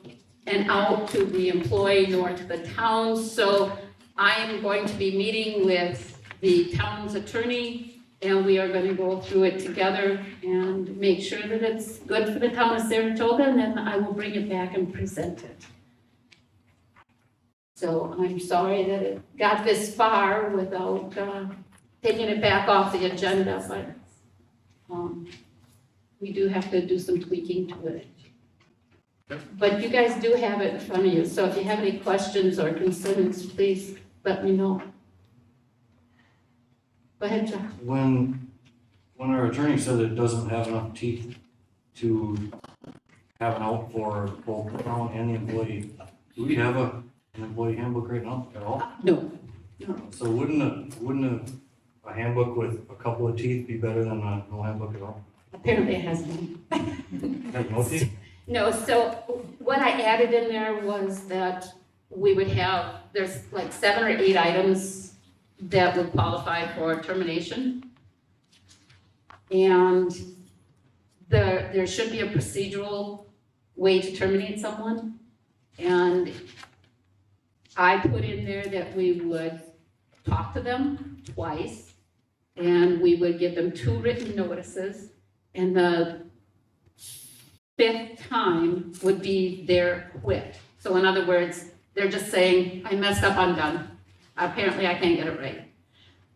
an out to the employee nor to the town. So I am going to be meeting with the town's attorney, and we are going to go through it together and make sure that it's good for the town of Saratoga, and then I will bring it back and present it. So I'm sorry that it got this far without taking it back off the agenda, but we do have to do some tweaking to it. But you guys do have it in front of you, so if you have any questions or concerns, please let me know. Go ahead, John. When our attorney said it doesn't have enough teeth to have an out for both the town and the employee, do we have an employee handbook right now at all? No. So wouldn't a handbook with a couple of teeth be better than no handbook at all? Apparently it has none. Have no teeth? No, so what I added in there was that we would have, there's like 7 or 8 items that would qualify for termination. And there should be a procedural way to terminate someone. And I put in there that we would talk to them twice, and we would give them 2 written notices, and the 5th time would be their quit. So in other words, they're just saying, I messed up, I'm done. Apparently I can't get it right.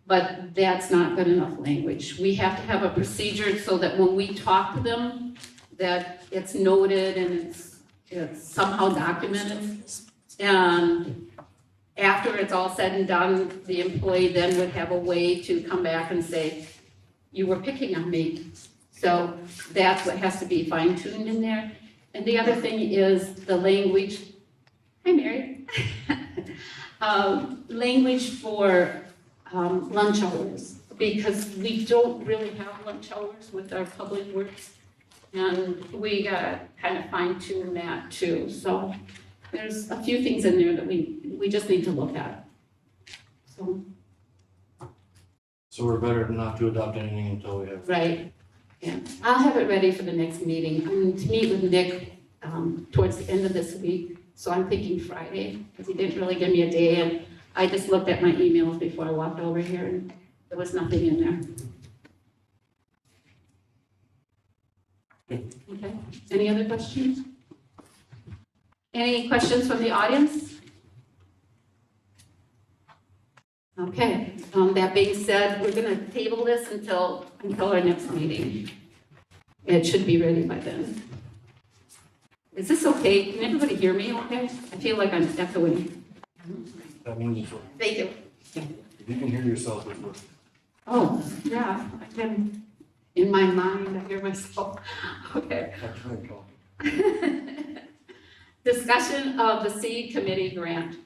But that's not good enough language. We have to have a procedure so that when we talk to them, that it's noted and it's somehow documented. And after it's all said and done, the employee then would have a way to come back and say, you were picking on me. So that's what has to be fine-tuned in there. And the other thing is the language, hi Mary. language for lunch hours, because we don't really have lunch hours with our public works. And we gotta kind of fine tune that too, so there's a few things in there that we just need to look at. So, So we're better not to adopt anything until we have. right, yeah, I'll have it ready for the next meeting. I'm to meet with Nick towards the end of this week, so I'm thinking Friday, because he didn't really give me a day, and I just looked at my emails before I walked over here, and there was nothing in there. Okay, any other questions? Any questions from the audience? Okay, that being said, we're gonna table this until our next meeting. It should be ready by then. Is this okay? Can everybody hear me okay? I feel like I'm echoing. That means it's, Thank you. if you can hear yourself, it's working. Oh, yeah, I can, in my mind, I hear myself. Okay. That's right, Paul. Discussion of the seed committee grant.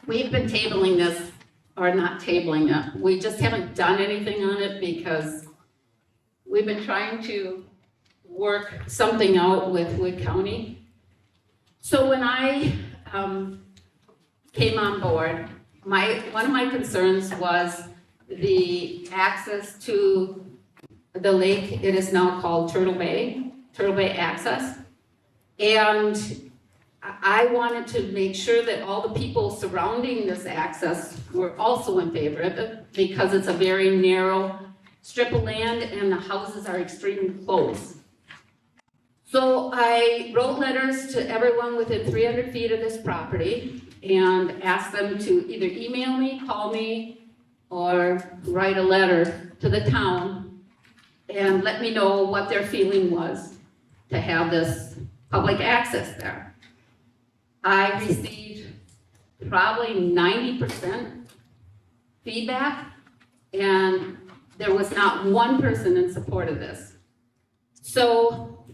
We've been tabling this, or not tabling it, we just haven't done anything on it because we've been trying to work something out with Wood County. So when I came on board, one of my concerns was the access to the lake. It is now called Turtle Bay access. And I wanted to make sure that all the people surrounding this access were also in favor of it, because it's a very narrow strip of land and the houses are extremely close. So I wrote letters to everyone within 300 feet of this property and asked them to either email me, call me, or write a letter to the town and let me know what their feeling was to have this public access there. I received probably 90% feedback, and there was not one person in support of this. So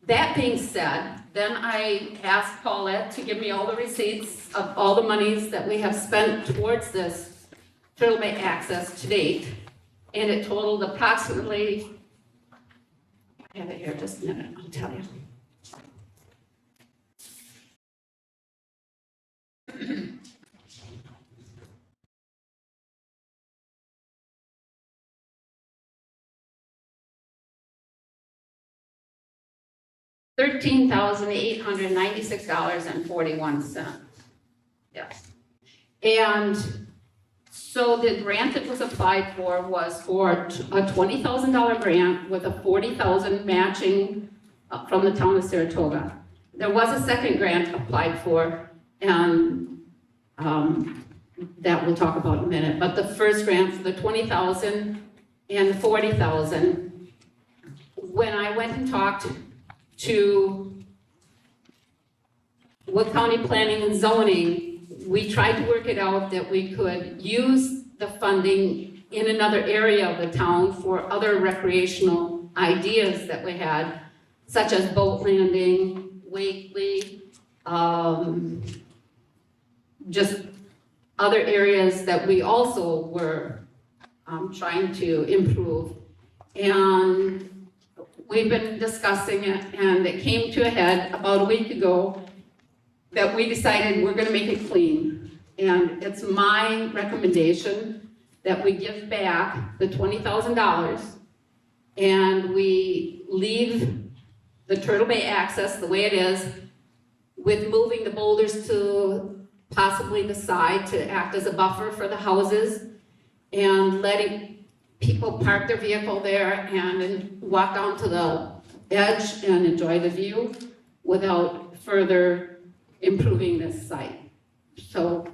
that being said, then I asked Paulette to give me all the receipts of all the monies that we have spent towards this Turtle Bay access to date, and it totaled approximately, I have it here, just a minute, I'll tell you. $13,896.41. Yes. And so the grant that was applied for was for a $20,000 grant with a $40,000 matching from the town of Saratoga. There was a second grant applied for, and that we'll talk about in a minute. But the first grant for the $20,000 and the $40,000, when I went and talked to Wood County Planning and Zoning, we tried to work it out that we could use the funding in another area of the town for other recreational ideas that we had, such as boat landing, Wakely, just other areas that we also were trying to improve. And we've been discussing it, and it came to a head about a week ago that we decided we're gonna make it clean. And it's my recommendation that we give back the $20,000 and we leave the Turtle Bay access the way it is, with moving the boulders to possibly the side to act as a buffer for the houses, and letting people park their vehicle there and walk down to the edge and enjoy the view without further improving this site. So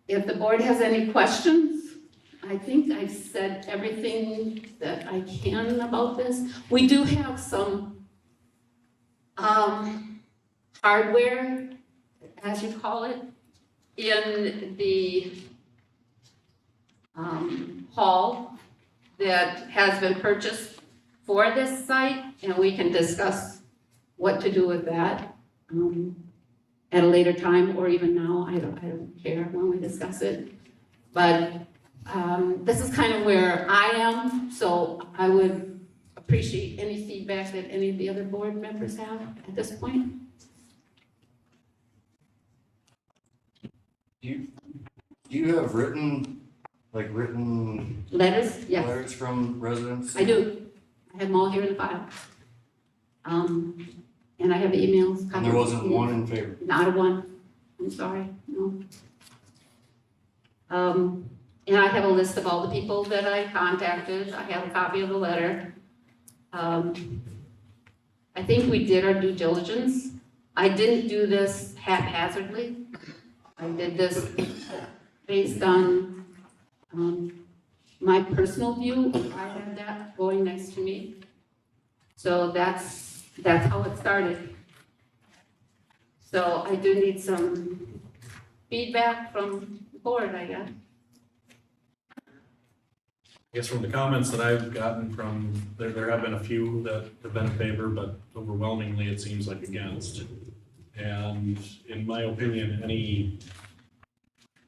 if the board has any questions, I think I've said everything that I can about this. We do have some hardware, as you call it, in the hall that has been purchased for this site, and we can discuss what to do with that. at a later time, or even now, I don't care when we discuss it. But, this is kind of where I am, so I would appreciate any feedback that any of the other board members have at this point. Do you have written Letters, yes, letters from residents? I do. I have them all here in the file. And I have emails. And there wasn't one in favor? Not a one, I'm sorry, no. And I have a list of all the people that I contacted, I have a copy of the letter. I think we did our due diligence. I didn't do this haphazardly. I did this based on, my personal view. I had that going next to me. So that's how it started. So I do need some feedback from the board, I guess. I guess from the comments that I've gotten from, there have been a few that have been in favor, but overwhelmingly it seems like against. And in my opinion, any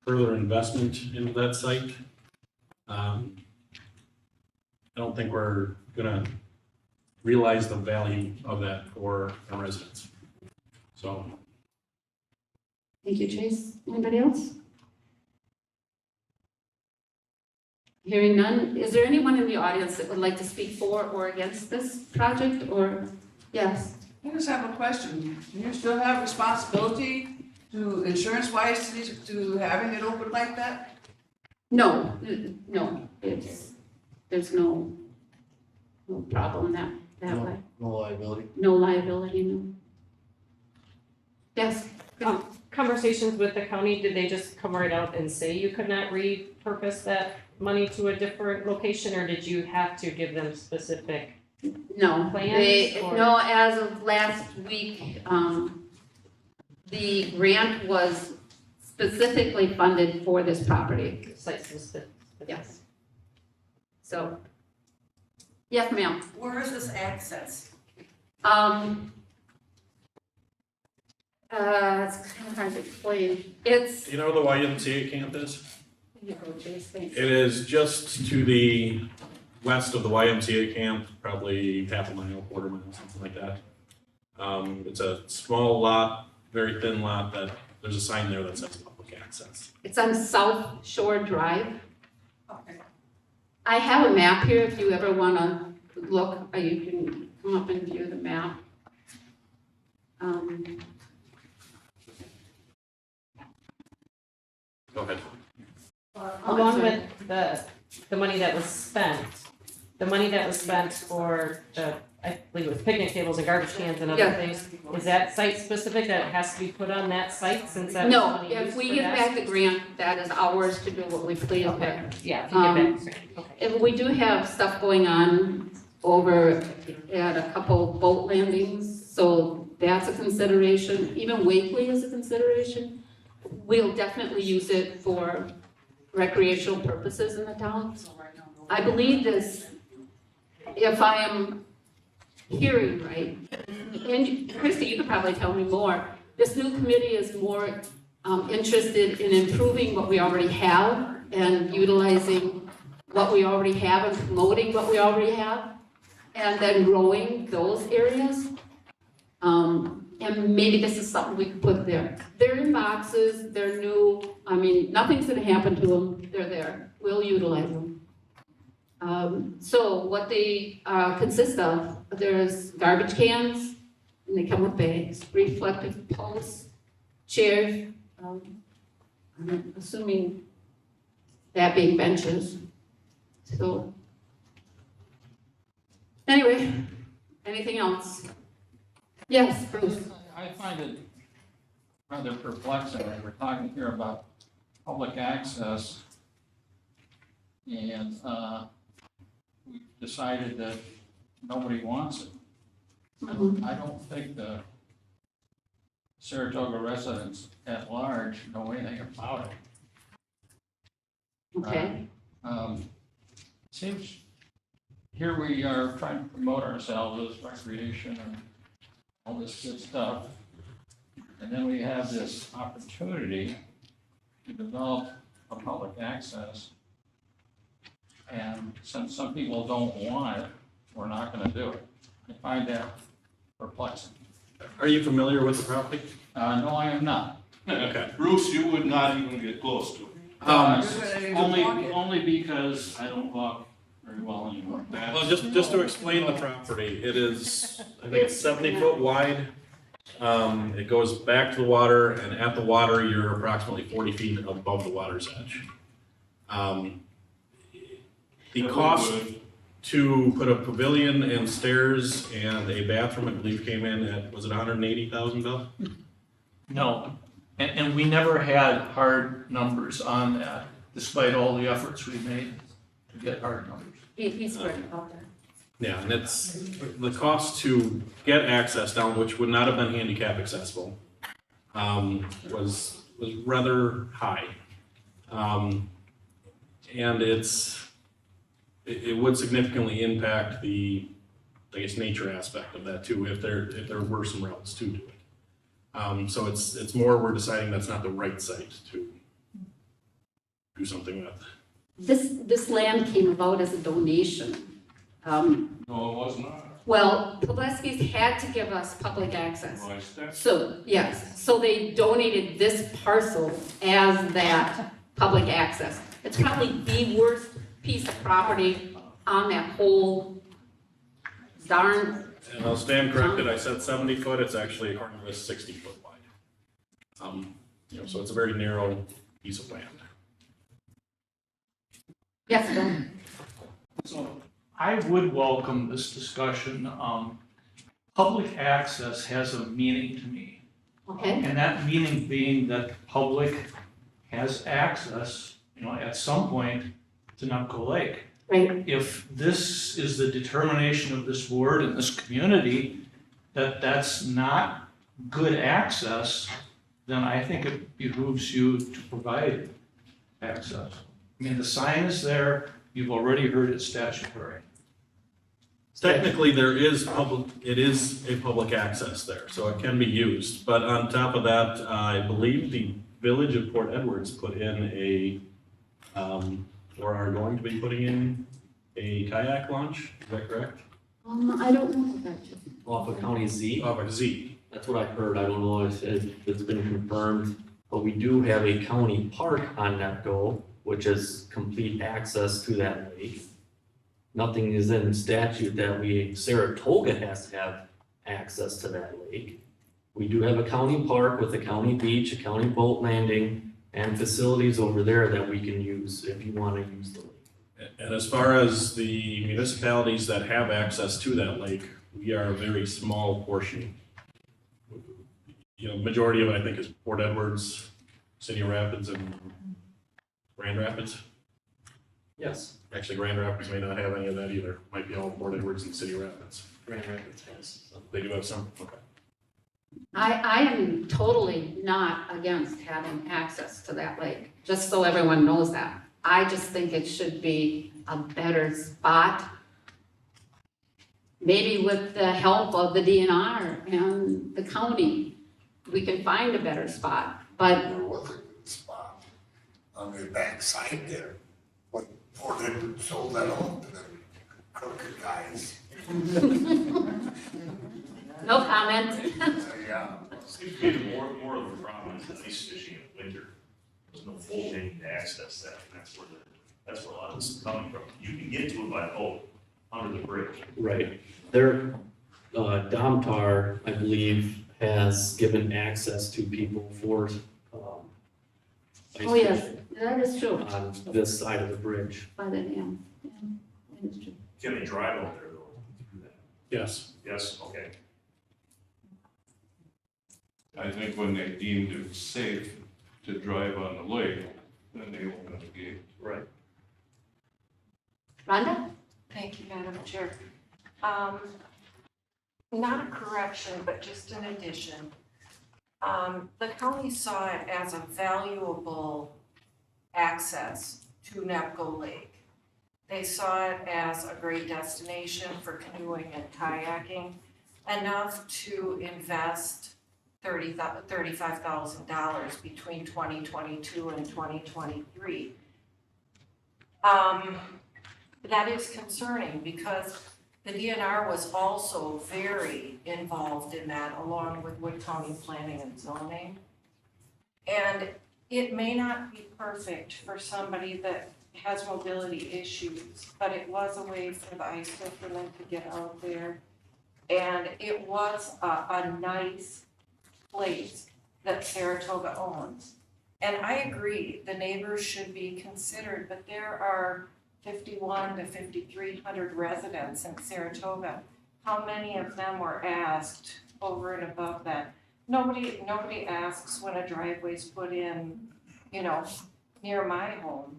further investment into that site, I don't think we're gonna realize the value of that for our residents. So. Thank you, Chase. Anybody else? Hearing none, is there anyone in the audience that would like to speak for or against this project, or, yes? I just have a question. Do you still have responsibility to insurance-wise to having it open like that? No, there's no problem that way. No liability? No liability, no. Yes? Conversations with the county, did they just come right out and say you could not repurpose that money to a different location, or did you have to give them specific? No, Plans, or- no, as of last week, the grant was specifically funded for this property. Site specific? Yes. So, yes, ma'am. Where is this access? It's kind of hard to explain. It's, Do you know where the YMCA camp is? here you go, Chase, thanks. It is just to the west of the YMCA camp, probably half a mile, quarter mile, something like that. It's a small lot, very thin lot that, there's a sign there that says public access. It's on South Shore Drive. Okay. I have a map here if you ever want to look, you can come up and view the map. Go ahead. Along with the money that was spent, for the, I believe it was picnic tables and garbage cans and other Yeah. things, is that site specific, that it has to be put on that site since that was No, money if used we for get that? back the grant, that is ours to do what we please with. Okay, yeah, if you get back, the grant, okay. And we do have stuff going on over at a couple boat landings, so that's a consideration. Even Wakely is a consideration. We'll definitely use it for recreational purposes in the town. I believe this, if I am hearing right, and Christie, you could probably tell me more, this new committee is more interested in improving what we already have and utilizing what we already have and promoting what we already have, and then growing those areas. And maybe this is something we could put there. They're in boxes, they're new, I mean, nothing's gonna happen to them, they're there, we'll utilize them. So what they consist of, there's garbage cans, and they come with bags, reflective posts, chairs, I'm assuming that being benches. So, anyway, anything else? Yes, Bruce. I find it rather perplexing that we're talking here about public access. And, we decided that nobody wants it. Mhm. I don't think the Saratoga residents at large know anything about it. Okay, Seems, here we are trying to promote ourselves as recreation and all this good stuff. And then we have this opportunity to develop a public access. And since some people don't want it, we're not gonna do it. I find that perplexing. Are you familiar with the property? No, I am not. Okay. Bruce, you would not even get close to it. Only because I don't walk very well anymore. Well, just to explain the property, it is, I think it's 70 foot wide. It goes back to the water, and at the water, you're approximately 40 feet above the water's edge. The cost to put a pavilion and stairs and a bathroom, I believe, came in at, was it $180,000, Bill? No, and we never had hard numbers on that, despite all the efforts we made to get hard numbers. He's right about that. Yeah, and it's, the cost to get access down, which would not have been handicap accessible, was rather high. And it would significantly impact the, I guess, nature aspect of that too, if there were some routes to do it. So it's more, we're deciding that's not the right site to do something with. This land came about as a donation. No, it was not. Well, Pileski's had to give us public access. Why is that? So, yes, so they donated this parcel as that public access. It's probably the worst piece of property on that whole darn, And I'll stand corrected, I said 70 foot, it's actually, according to this, 60 foot wide. So it's a very narrow piece of land. yes, Bill? So I would welcome this discussion. Public access has a meaning to me. Okay, And that meaning being that the public has access, at some point to Nutco Lake. right, If this is the determination of this board and this community, that that's not good access, then I think it behooves you to provide access. I mean, the sign is there, you've already heard it's statutory. Technically, it is a public access there, so it can be used. But on top of that, I believe the village of Port Edwards put in or are going to be putting in a kayak launch, is that correct? I don't know about that. Off of County Z. Off of Z. That's what I heard. I don't know if it's been confirmed, but we do have a county park on Netco, which is complete access to that lake. Nothing is in statute that Saratoga has to have access to that lake. We do have a county park with a county beach, a county boat landing, and facilities over there that we can use if you want to use the lake. And as far as the municipalities that have access to that lake, we are a very small portion. Majority of it, I think, is Port Edwards, City of Rapids, and Grand Rapids. Yes. Actually, Grand Rapids may not have any of that either. Might be all Port Edwards and City of Rapids. Grand Rapids has. They do have some, okay. I am totally not against having access to that lake, just so everyone knows that. I just think it should be a better spot. Maybe with the help of the DNR and the county, we can find a better spot, but There wasn't a spot on the backside there, when Port Edward sold that off to the crooked guys. no comment. Yeah. Seems to be more of a problem is ice fishing in winter. There's no boating to access that, and that's where a lot of this is coming from. You can get to it by boat under the bridge. Right. Their Domtar, I believe, has given access to people for ice Oh, yes, fishing that is true, on this side of the bridge. by the dam. Yeah, that is true. Can they drive out there though? to do that? Yes. Yes, okay. I think when they deemed it safe to drive on the lake, then they opened the gate. Right. Rhonda? Thank you, Madam Chair. Not a correction, but just an addition. The county saw it as a valuable access to Napco Lake. They saw it as a great destination for canoeing and kayaking, enough to invest $35,000 between 2022 and 2023. That is concerning because the DNR was also very involved in that, along with Wood County Planning and Zoning. And it may not be perfect for somebody that has mobility issues, but it was a way for the ice fishermen to get out there. And it was a nice place that Saratoga owns. And I agree, the neighbors should be considered, but there are 5,100 to 5,300 residents in Saratoga. How many of them were asked over and above that? Nobody asks when a driveway's put in, near my home.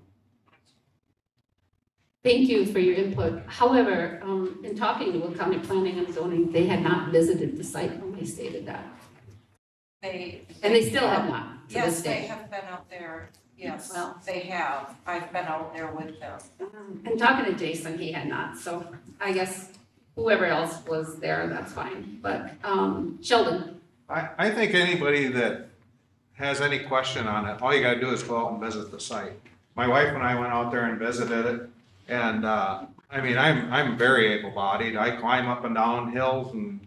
Thank you for your input. However, in talking to Wood County Planning and Zoning, they had not visited the site when they stated that. And they still have not to this Yes, they day. have been out there, yes, Well. they have. I've been out there with them. And talking to Jason, he had not, so I guess whoever else was there, that's fine. But Sheldon, I think anybody that has any question on it, all you gotta do is go out and visit the site. My wife and I went out there and visited it, and, I'm very able-bodied. I climb up and down hills and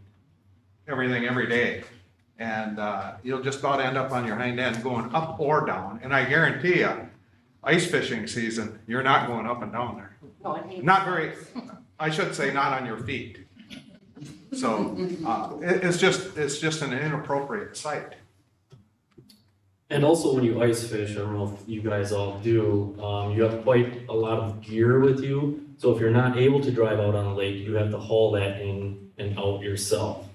everything every day. And, you'll just about end up on your hind end going up or down. And I guarantee you, ice fishing season, you're not going up and down there. No, I mean. Not very, I should say not on your feet. So, it's just an inappropriate site. And also when you ice fish, I don't know if you guys all do, you have quite a lot of gear with you. So if you're not able to drive out on the lake, you have to haul that in and out yourself.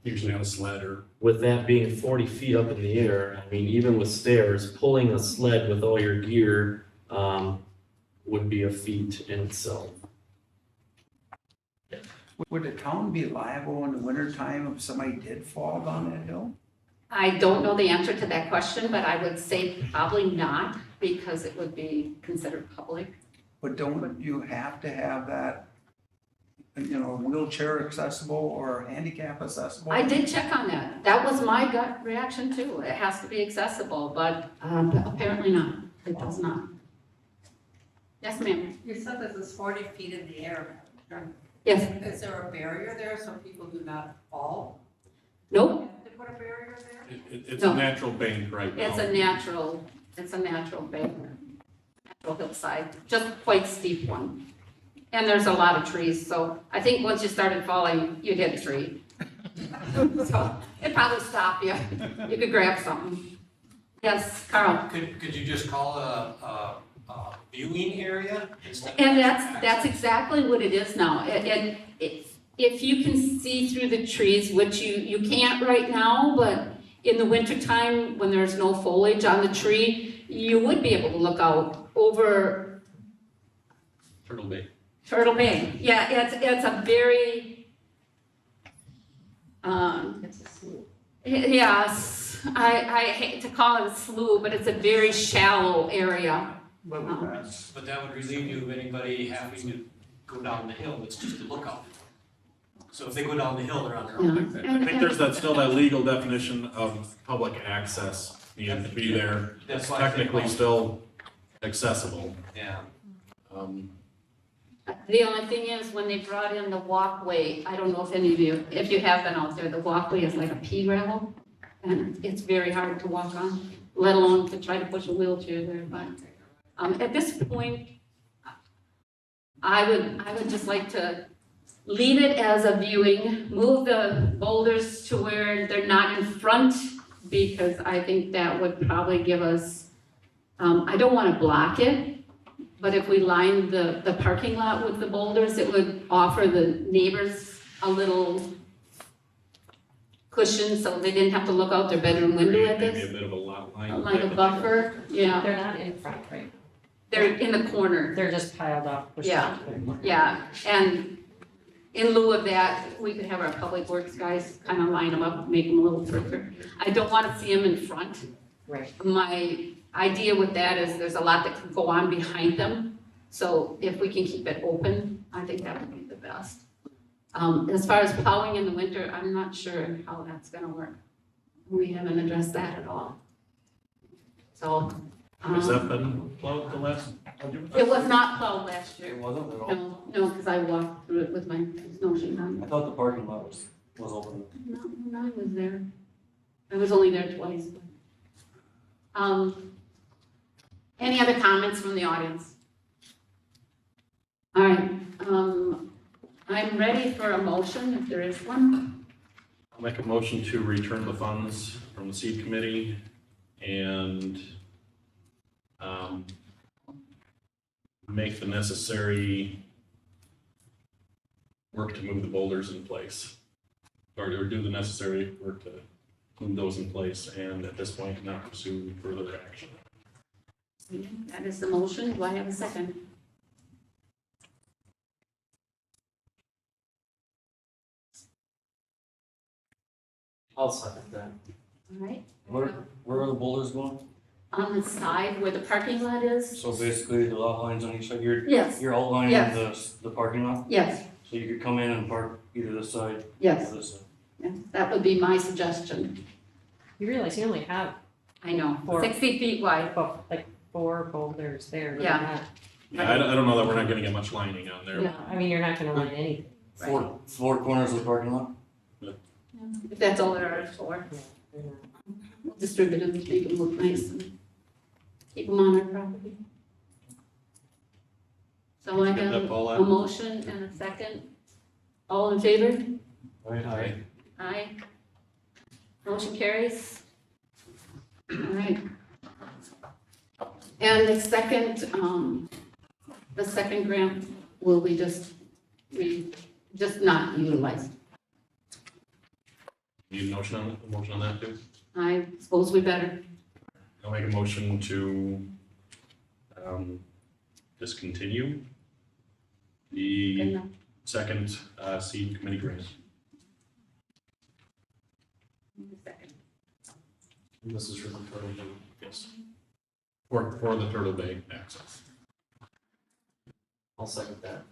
Usually on a sled or. With that being 40 feet up in the air, even with stairs, pulling a sled with all your gear, would be a feat in itself. Would the town be liable in the wintertime if somebody did fall down that hill? I don't know the answer to that question, but I would say probably not because it would be considered public. But don't you have to have that, wheelchair accessible or handicap accessible? I did check on that. That was my gut reaction too. It has to be accessible, but apparently not. It does not. Yes, ma'am. You said this is 40 feet in the air. Yes. Is there a barrier there so people do not fall? Nope. They put a barrier there? It's No. a natural bank right now. It's a natural bank, natural hillside, just quite steep one. And there's a lot of trees, so I think once you started falling, you'd hit a tree. So it'd probably stop you. You could grab something. Yes, Carl? Could you just call a viewing area? And that's exactly what it is now. And if you can see through the trees, which you can't right now, but in the wintertime, when there's no foliage on the tree, you would be able to look out over Turtle Bay. Turtle Bay. Yeah, it's a very, It's a slough. yes, I hate to call it a slough, but it's a very shallow area. But that would relieve you of anybody having to go down the hill, it's just a lookout. So if they go down the hill, they're on their own. I think there's still that legal definition of public access needing to be there. That's It's why I think technically most- still accessible. Yeah. The only thing is, when they brought in the walkway, I don't know if any of you, if you have been out there, the walkway is like a pea gravel. And it's very hard to walk on, let alone to try to push a wheelchair there, but, at this point, I would just like to leave it as a viewing, move the boulders to where they're not in front, because I think that would probably give us, I don't wanna block it, but if we line the parking lot with the boulders, it would offer the neighbors a little cushion, so they didn't have to look out their bedroom window at Maybe a this. bit of a lot line. Like a buffer, yeah, They're not in front, right? they're in the corner. They're just piled up. Yeah. Yeah, and in lieu of that, we could have our public works guys kind of line them up, make them a little further. I don't want to see them in front. Right. My idea with that is there's a lot that can go on behind them. So if we can keep it open, I think that would be the best. As far as plowing in the winter, I'm not sure how that's gonna work. We haven't addressed that at all. So. Has that been plowed the last? It was not plowed last year. It wasn't at all? No, because I walked through it with my snow shoes on. I thought the parking lot was open. No, I was there. I was only there twice. Any other comments from the audience? All right, I'm ready for a motion if there is one. I'll make a motion to return the funds from the seed committee and, make the necessary work to move the boulders in place. Or do the necessary work to move those in place, and at this point, not pursue further action. That is the motion. Do I have a second? I'll second that. All right, Where are the boulders going? on the side where the parking lot is? So basically the lot lines on each side, Yes. you're outlining Yes. the parking lot? Yes, So you could come in and park either this side yes, or this side? yes, that would be my suggestion. You realize you only have I know, Four. 60 feet wide. like 4 boulders there. Yeah. Yeah, I don't know that we're not gonna get much lining on there. No, I mean, you're not gonna line anything. Four corners of the parking lot? If that's all there are for. We'll distribute them, make them look nice and keep them on our property. So I Get that, have Paula? a motion and a second. All in favor? Aye. Aye. Motion carries. All right. And the second grant will be just not utilized. Need a motion on that too? I suppose we better. I'll make a motion to, discontinue the Good enough. second, seed committee grant. Second. This is for the Turtle Bay, yes. For the Turtle Bay access. I'll second that.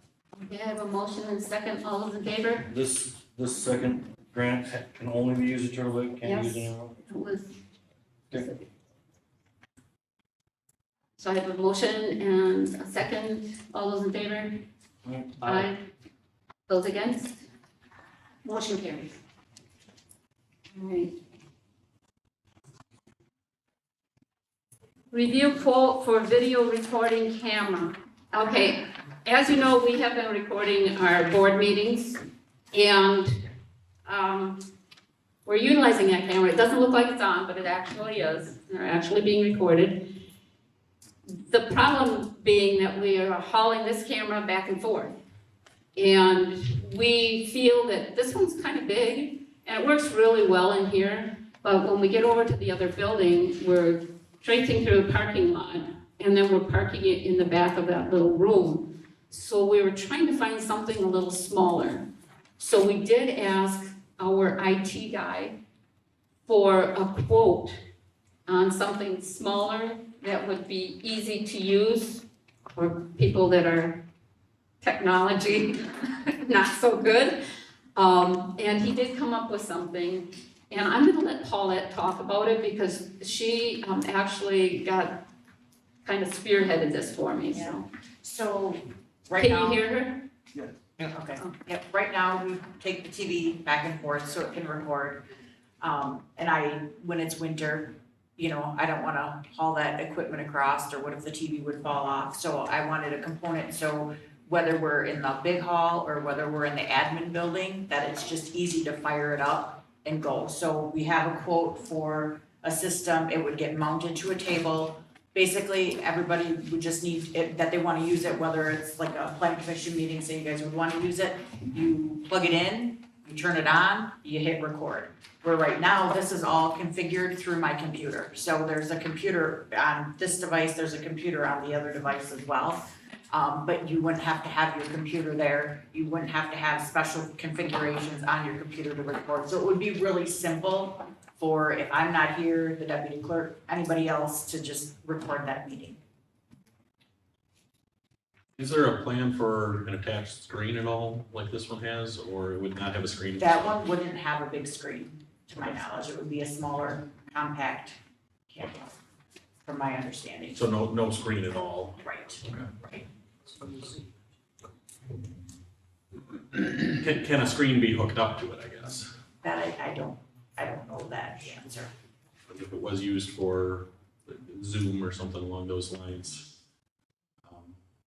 Okay, I have a motion and a second. All those in favor? This second grant can only be used at Turtle Lake, can't be used Yes. anywhere else? It was. Okay. So I have a motion and a second. All those in favor? Aye. Those against? Motion carries. All right. Review quote for video recording camera. Okay, as you know, we have been recording our board meetings and we're utilizing that camera. It doesn't look like it's on, but it actually is. They're actually being recorded. The problem being that we are hauling this camera back and forth. And we feel that this one's kind of big and it works really well in here. But when we get over to the other building, we're traipsing through the parking lot and then we're parking it in the back of that little room. So we were trying to find something a little smaller. So we did ask our IT guy for a quote on something smaller that would be easy to use for people that are technology not so good. And he did come up with something. And I'm gonna let Paulette talk about it because she actually got kind of spearheaded this for me, so. So, right Can now. you hear her? Okay, yep, right now we take the TV back and forth so it can record. And when it's winter, I don't wanna haul that equipment across, or what if the TV would fall off? So I wanted a component, so whether we're in the big hall or whether we're in the admin building, that it's just easy to fire it up and go. So we have a quote for a system, it would get mounted to a table. Basically, everybody would just need it, that they wanna use it, whether it's like a plan commission meeting, say you guys would wanna use it, you plug it in, you turn it on, you hit record. Where right now, this is all configured through my computer. So there's a computer on this device, there's a computer on the other device as well. But you wouldn't have to have your computer there, you wouldn't have to have special configurations on your computer to record. So it would be really simple for if I'm not here, the deputy clerk, anybody else to just record that meeting. Is there a plan for an attached screen at all, like this one has, or it would not have a screen? That one wouldn't have a big screen, to my knowledge. It would be a smaller, compact camera, from my understanding. So no screen at all. Right, right. Can a screen be hooked up to it, I guess? That I don't know that answer. If it was used for Zoom or something along those lines,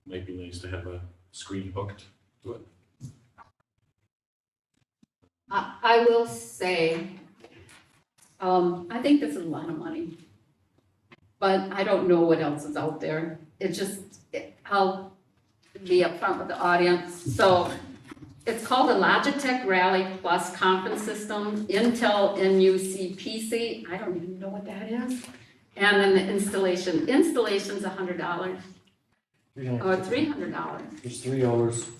might be nice to have a screen hooked to it. I will say, I think this is a lot of money. But I don't know what else is out there. It's just, I'll be upfront with the audience. So it's called the Logitech Rally Plus Conference System, Intel NUC PC. I don't even know what that is. And then the installation's $100 or $300. It's 3 hours.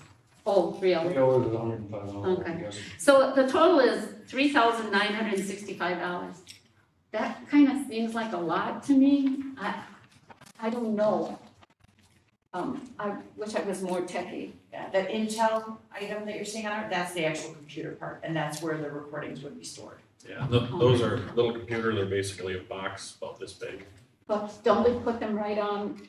Oh, 3 hours. 3 hours is $105, Okay. I guess. So the total is $3,965. That kind of seems like a lot to me. I don't know. I wish I was more techie. Yeah, that Intel item that you're seeing on it, that's the actual computer part, and that's where the recordings would be stored. Yeah, those are little computer, they're basically a box about this big. But don't we put them right on?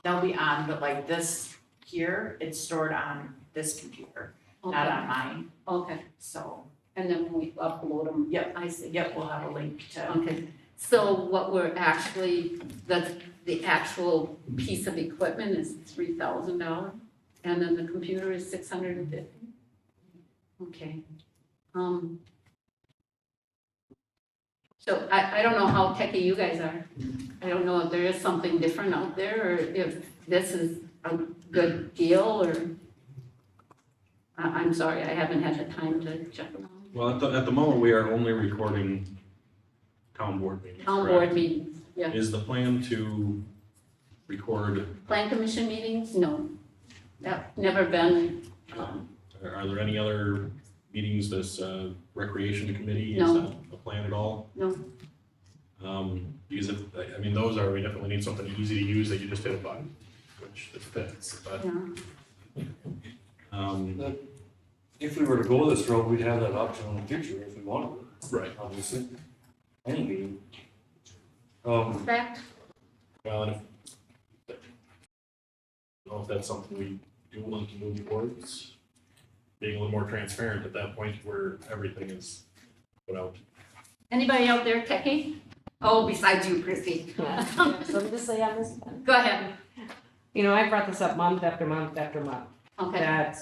They'll be on, but like this here, it's stored on this computer, not on mine, Okay, so, and then when we upload them. Yep. I see. yep, we'll have a link to. Okay, so what we're actually, the actual piece of equipment is $3,000, and then the computer is $650. Okay. So I don't know how techy you guys are. I don't know if there is something different out there, or if this is a good deal, or, I'm sorry, I haven't had the time to check them out. Well, at the moment, we are only recording town board meetings, Town correct? board meetings, yeah. Is the plan to record, Plan commission meetings, no. That's never been, are there any other meetings, this recreation committee? No. Is that a plan at all? no, Because I mean, those are, we definitely need something easy to use that you just hit a button, which it fits, but, yeah. If we were to go this road, we'd have that option in the future if we wanted it. Right. Obviously. Any meeting. Fact, well, and if, I don't know if that's something we do want to move towards, being a little more transparent at that point where everything is put out. anybody out there techie? Oh, besides you, Christie. Something to say on this one? Go ahead. You know, I brought this up month after month after month. Okay, That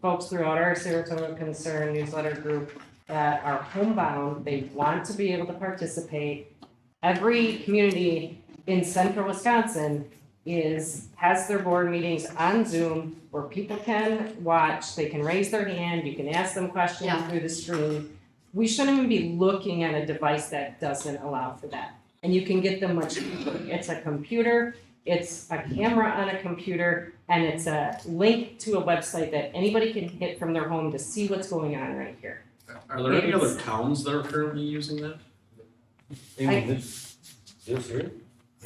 folks throughout our Saratoga Concern newsletter group that are homebound, they want to be able to participate. Every community in central Wisconsin has their board meetings on Zoom where people can watch, they can raise their hand, you can ask them questions Yeah. through the stream. We shouldn't even be looking at a device that doesn't allow for that. And you can get them much cheaper. It's a computer, it's a camera on a computer, and it's a link to a website that anybody can hit from their home to see what's going on right here. Are there any It's- other towns that are currently using that? Amy, this here?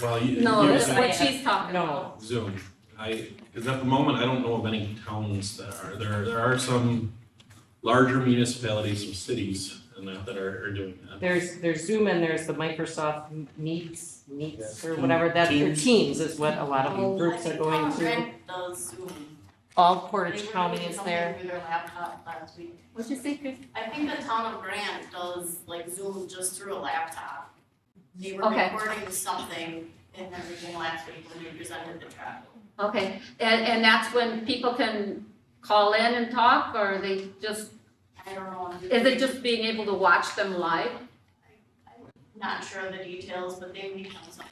Well, no, that's using what she's talking No. about. Zoom. Because at the moment, I don't know of any towns that are, there are some larger municipalities, some cities and that are doing that. There's Zoom and there's the Microsoft Meets Yeah. or whatever, that's their Teams. Teams is what a lot of Oh. these groups are going to. Brent does Zoom. All Portage County is there. Through their laptop last week. What'd you say, Chris? I think the town of Grant does like Zoom just through a laptop. They were Okay. recording something and everything last week when we presented the travel. Okay, and that's when people can call in and talk, or they just, I don't know. is it just being able to watch them live? Not sure of the details, but they meet on something.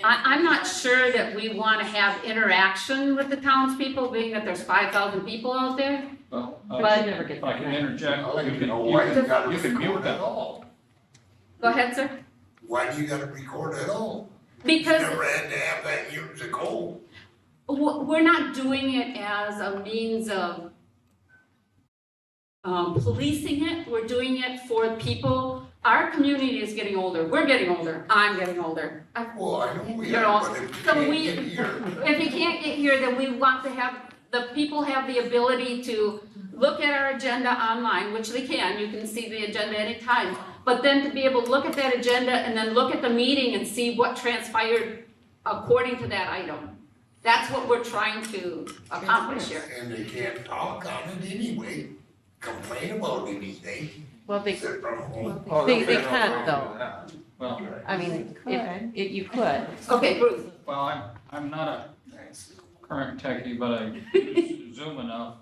I'm not sure that we want to have interaction with the townspeople, being that there's 5,000 people out there. Well, But- never get if I can interject, I you don't can, know why you gotta you can mute record at them. all. Go ahead, sir. Why do you gotta record at all? Because Never had to have that years ago. we're not doing it as a means of policing it. We're doing it for people. Our community is getting older. We're getting older. I'm getting older. Well, I know we You're are, all- but if you So can't we, get here, if you can't get here, then we want to have, the people have the ability to look at our agenda online, which they can. You can see the agenda anytime. but then to be able to look at that agenda and then look at the meeting and see what transpired according to that item. That's what we're trying to accomplish here. And they can't talk on it anyway, complain about anything. Well, they, Sit from home. they can't though. Well, I mean, if you could. Okay, Bruce. well, I'm not a current techie, but I use Zoom enough,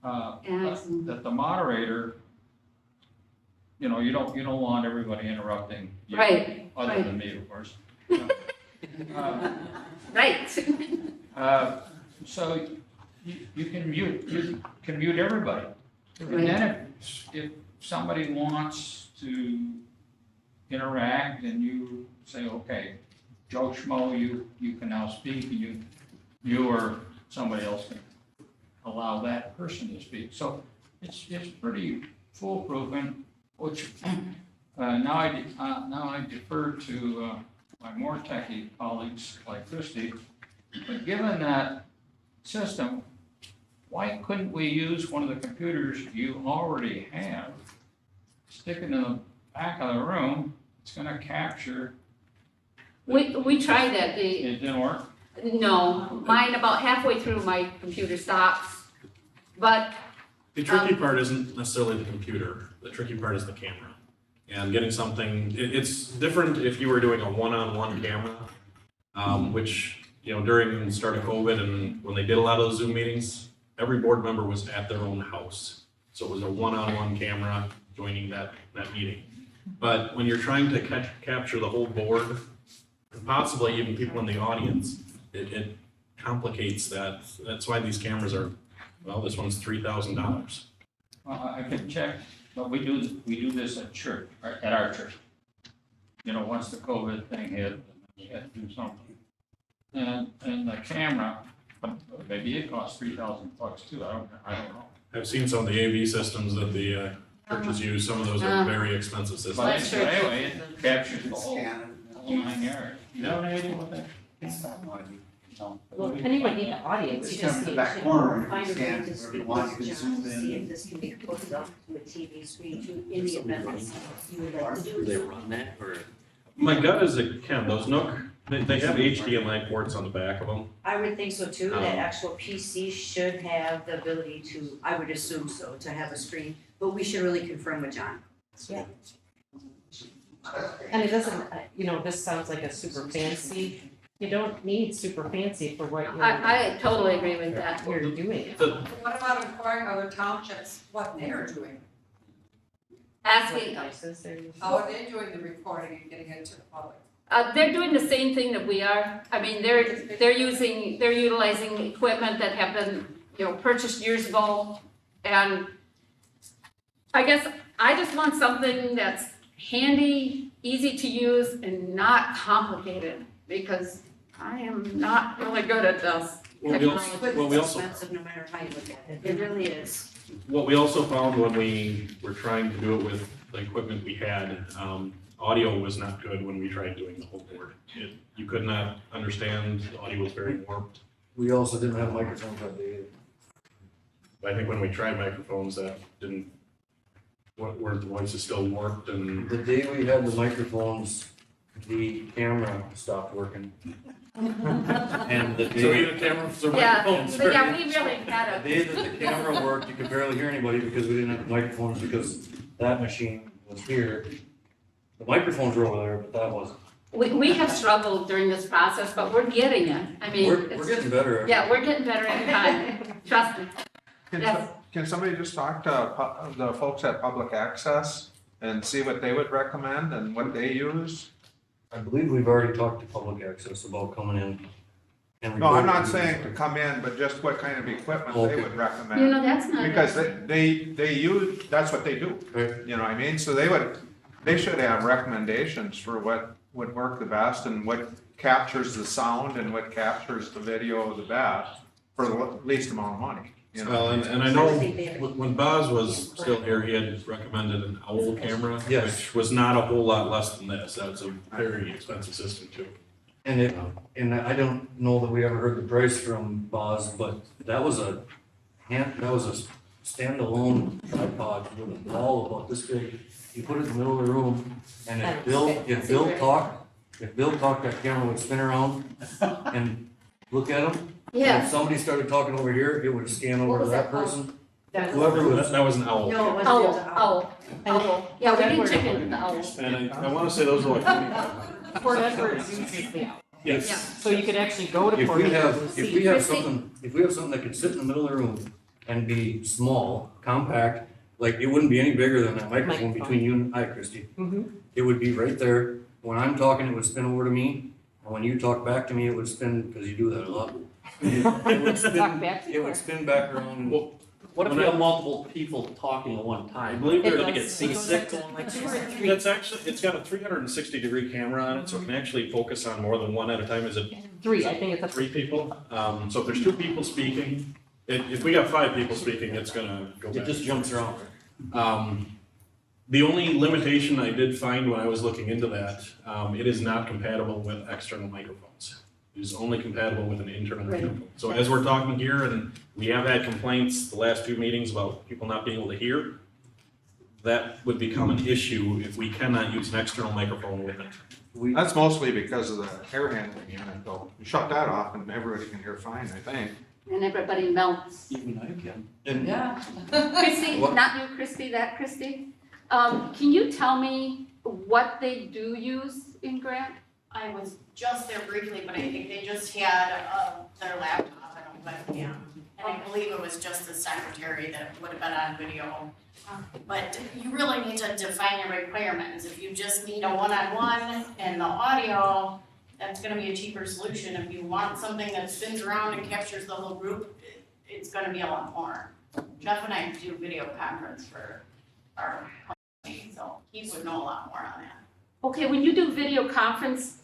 that the moderator, you know, you don't want everybody interrupting you. Right, Other right. than me, of course. Right. So you can mute everybody. And then if somebody wants to interact and you say, okay, Joe Schmo, you can now speak, and you or somebody else can allow that person to speak. So it's pretty foolproof, and which, now I defer to, my more techie colleagues like Christie, but given that system, why couldn't we use one of the computers you already have, stick it in the back of the room, it's gonna capture. We tried that, It didn't work? no, mine about halfway through my computer stops, but The tricky part isn't necessarily the computer, the tricky part is the camera. And getting something, it's different if you were doing a one-on-one camera, which, you know, during the start of COVID and when they did a lot of those Zoom meetings, every board member was at their own house. So it was a one-on-one camera joining that meeting. But when you're trying to capture the whole board, and possibly even people in the audience, it complicates that. That's why these cameras are, well, this one's $3,000. I can check, but we do this at church, at our church. You know, once the COVID thing hit, we had to do something. And the camera, maybe it costs $3,000 too, I don't know. I've seen some of the AV systems that the churches use, some of those are very expensive systems. But anyway, it captures the whole 9 yards. You know anything with that? Well, depending on the audience, you just Find need a to. way to speak this, John, see if this can be hooked up to a TV screen to, in the event that you would like to do. Do they run that or? My gut is it can, those Nook, they have HDMI ports on the back of them. I would think so too, that actual PC should have the ability to, I would assume so, to have a screen, but we should really confirm with John. Yeah. And it doesn't, you know, this sounds like a super fancy, you don't need super fancy for what you're. I totally agree with that. You're doing. What about inquiring other townships what they're doing? Asking, How are they doing the recording and getting it to the public? they're doing the same thing that we are. I mean, they're utilizing equipment that have been, you know, purchased years ago. And I guess I just want something that's handy, easy to use, and not complicated, because I am not really good at this. Well, we It's also, expensive no matter how you look at it, it really is. what we also found when we were trying to do it with the equipment we had, audio was not good when we tried doing the whole board. You could not understand, the audio was very warped. We also didn't have microphones that day either. I think when we tried microphones, that didn't, where the voice is still warped and. The day we had the microphones, the camera stopped working. And the So day, either cameras or Yeah, microphones. but yeah, we really had the day that the camera worked, you could barely hear anybody because we didn't have the microphones, because that machine was here. The microphones were over there, but that wasn't. we have struggled during this process, but we're getting it. I mean, We're it's- getting better. yeah, we're getting better every time. Trust me. Yes. Can somebody just talk to the folks at Public Access and see what they would recommend and what they use? I believe we've already talked to Public Access about coming in and. No, I'm not recording. saying to come in, but just what kind of equipment they Okay. would recommend. You know, that's not. Because they use, that's what they do, you know what I mean? So they should have recommendations for what would work the best and what captures the sound and what captures the video the best for the least amount of money, you know? Well, and I know when Boz was still here, he had recommended an OWL camera, Yes. which was not a whole lot less than this. That's a very expensive system too. And I don't know that we ever heard the price from Boz, but that was a standalone tripod with a ball about this big you put it in the middle of the room, and if Bill talked, that camera would spin around and look at him. And Yeah. if somebody started talking over here, it would scan over to was that that called? person. That was- Whoever was, That was an owl. No, it wasn't. Owl. Yeah, we did chicken, the owl. And I wanna say those were like 25. Port Edwards uses the owl. Yes. So you could actually go to if Port we Edwards have, and if see. we have something that could sit in the middle of the room and be small, compact, like it wouldn't be any bigger than that microphone between you and I, Christie. Mhm. It would be right there. When I'm talking, it would spin over to me. And when you talk back to me, it would spin, because you do that a lot. It would spin, Talk back to it you. would spin back around. and- Well, what if you have multiple people talking at one time? I believe They're they're gonna get It goes seasick. up to like 2 or 3. That's actually, it's got a 360-degree camera on it, so it can actually focus on more than one at a time. Is it 3, I think it's up to 3 people? So if there's 2 people speaking, if we got 5 people speaking, it's gonna go It back. just jumps around. The only limitation I did find when I was looking into that, it is not compatible with external microphones. It is only compatible with an internal microphone. So as we're talking here, and we have had complaints the last 2 meetings about people not being able to hear, that would become an issue if we cannot use an external microphone with it. That's mostly because of the air handling unit though. You shut that off and everybody can hear fine, I think. And everybody melts. Even I can. And Yeah. Christie, What? not you, Christie, that Christie. Can you tell me what they do use in Grant? I was just there briefly, but I think they just had, their laptop and a webcam. And I believe it was just the secretary that would have been on video. But you really need to define your requirements. If you just need a one-on-one and the audio, that's gonna be a cheaper solution. If you want something that spins around and captures the whole group, it's gonna be a lot more. Jeff and I do video conference for our company, so he would know a lot more on that. Okay, when you do video conference,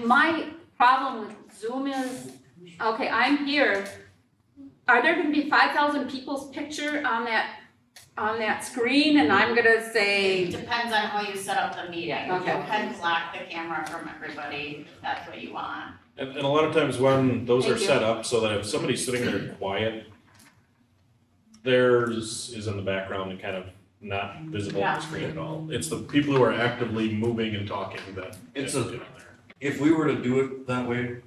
my problem with Zoom is, okay, I'm here. Are there gonna be 5,000 people's picture on that screen and I'm gonna It say, depends on how you set up the meeting. You Okay. can block the camera from everybody if that's what you want. And a lot of times when those are Thank you. set up so that if somebody's sitting there quiet, theirs is in the background and kind of not visible on the screen at all. It's the people who are actively moving and talking that It's get a- on there. if we were to do it that way,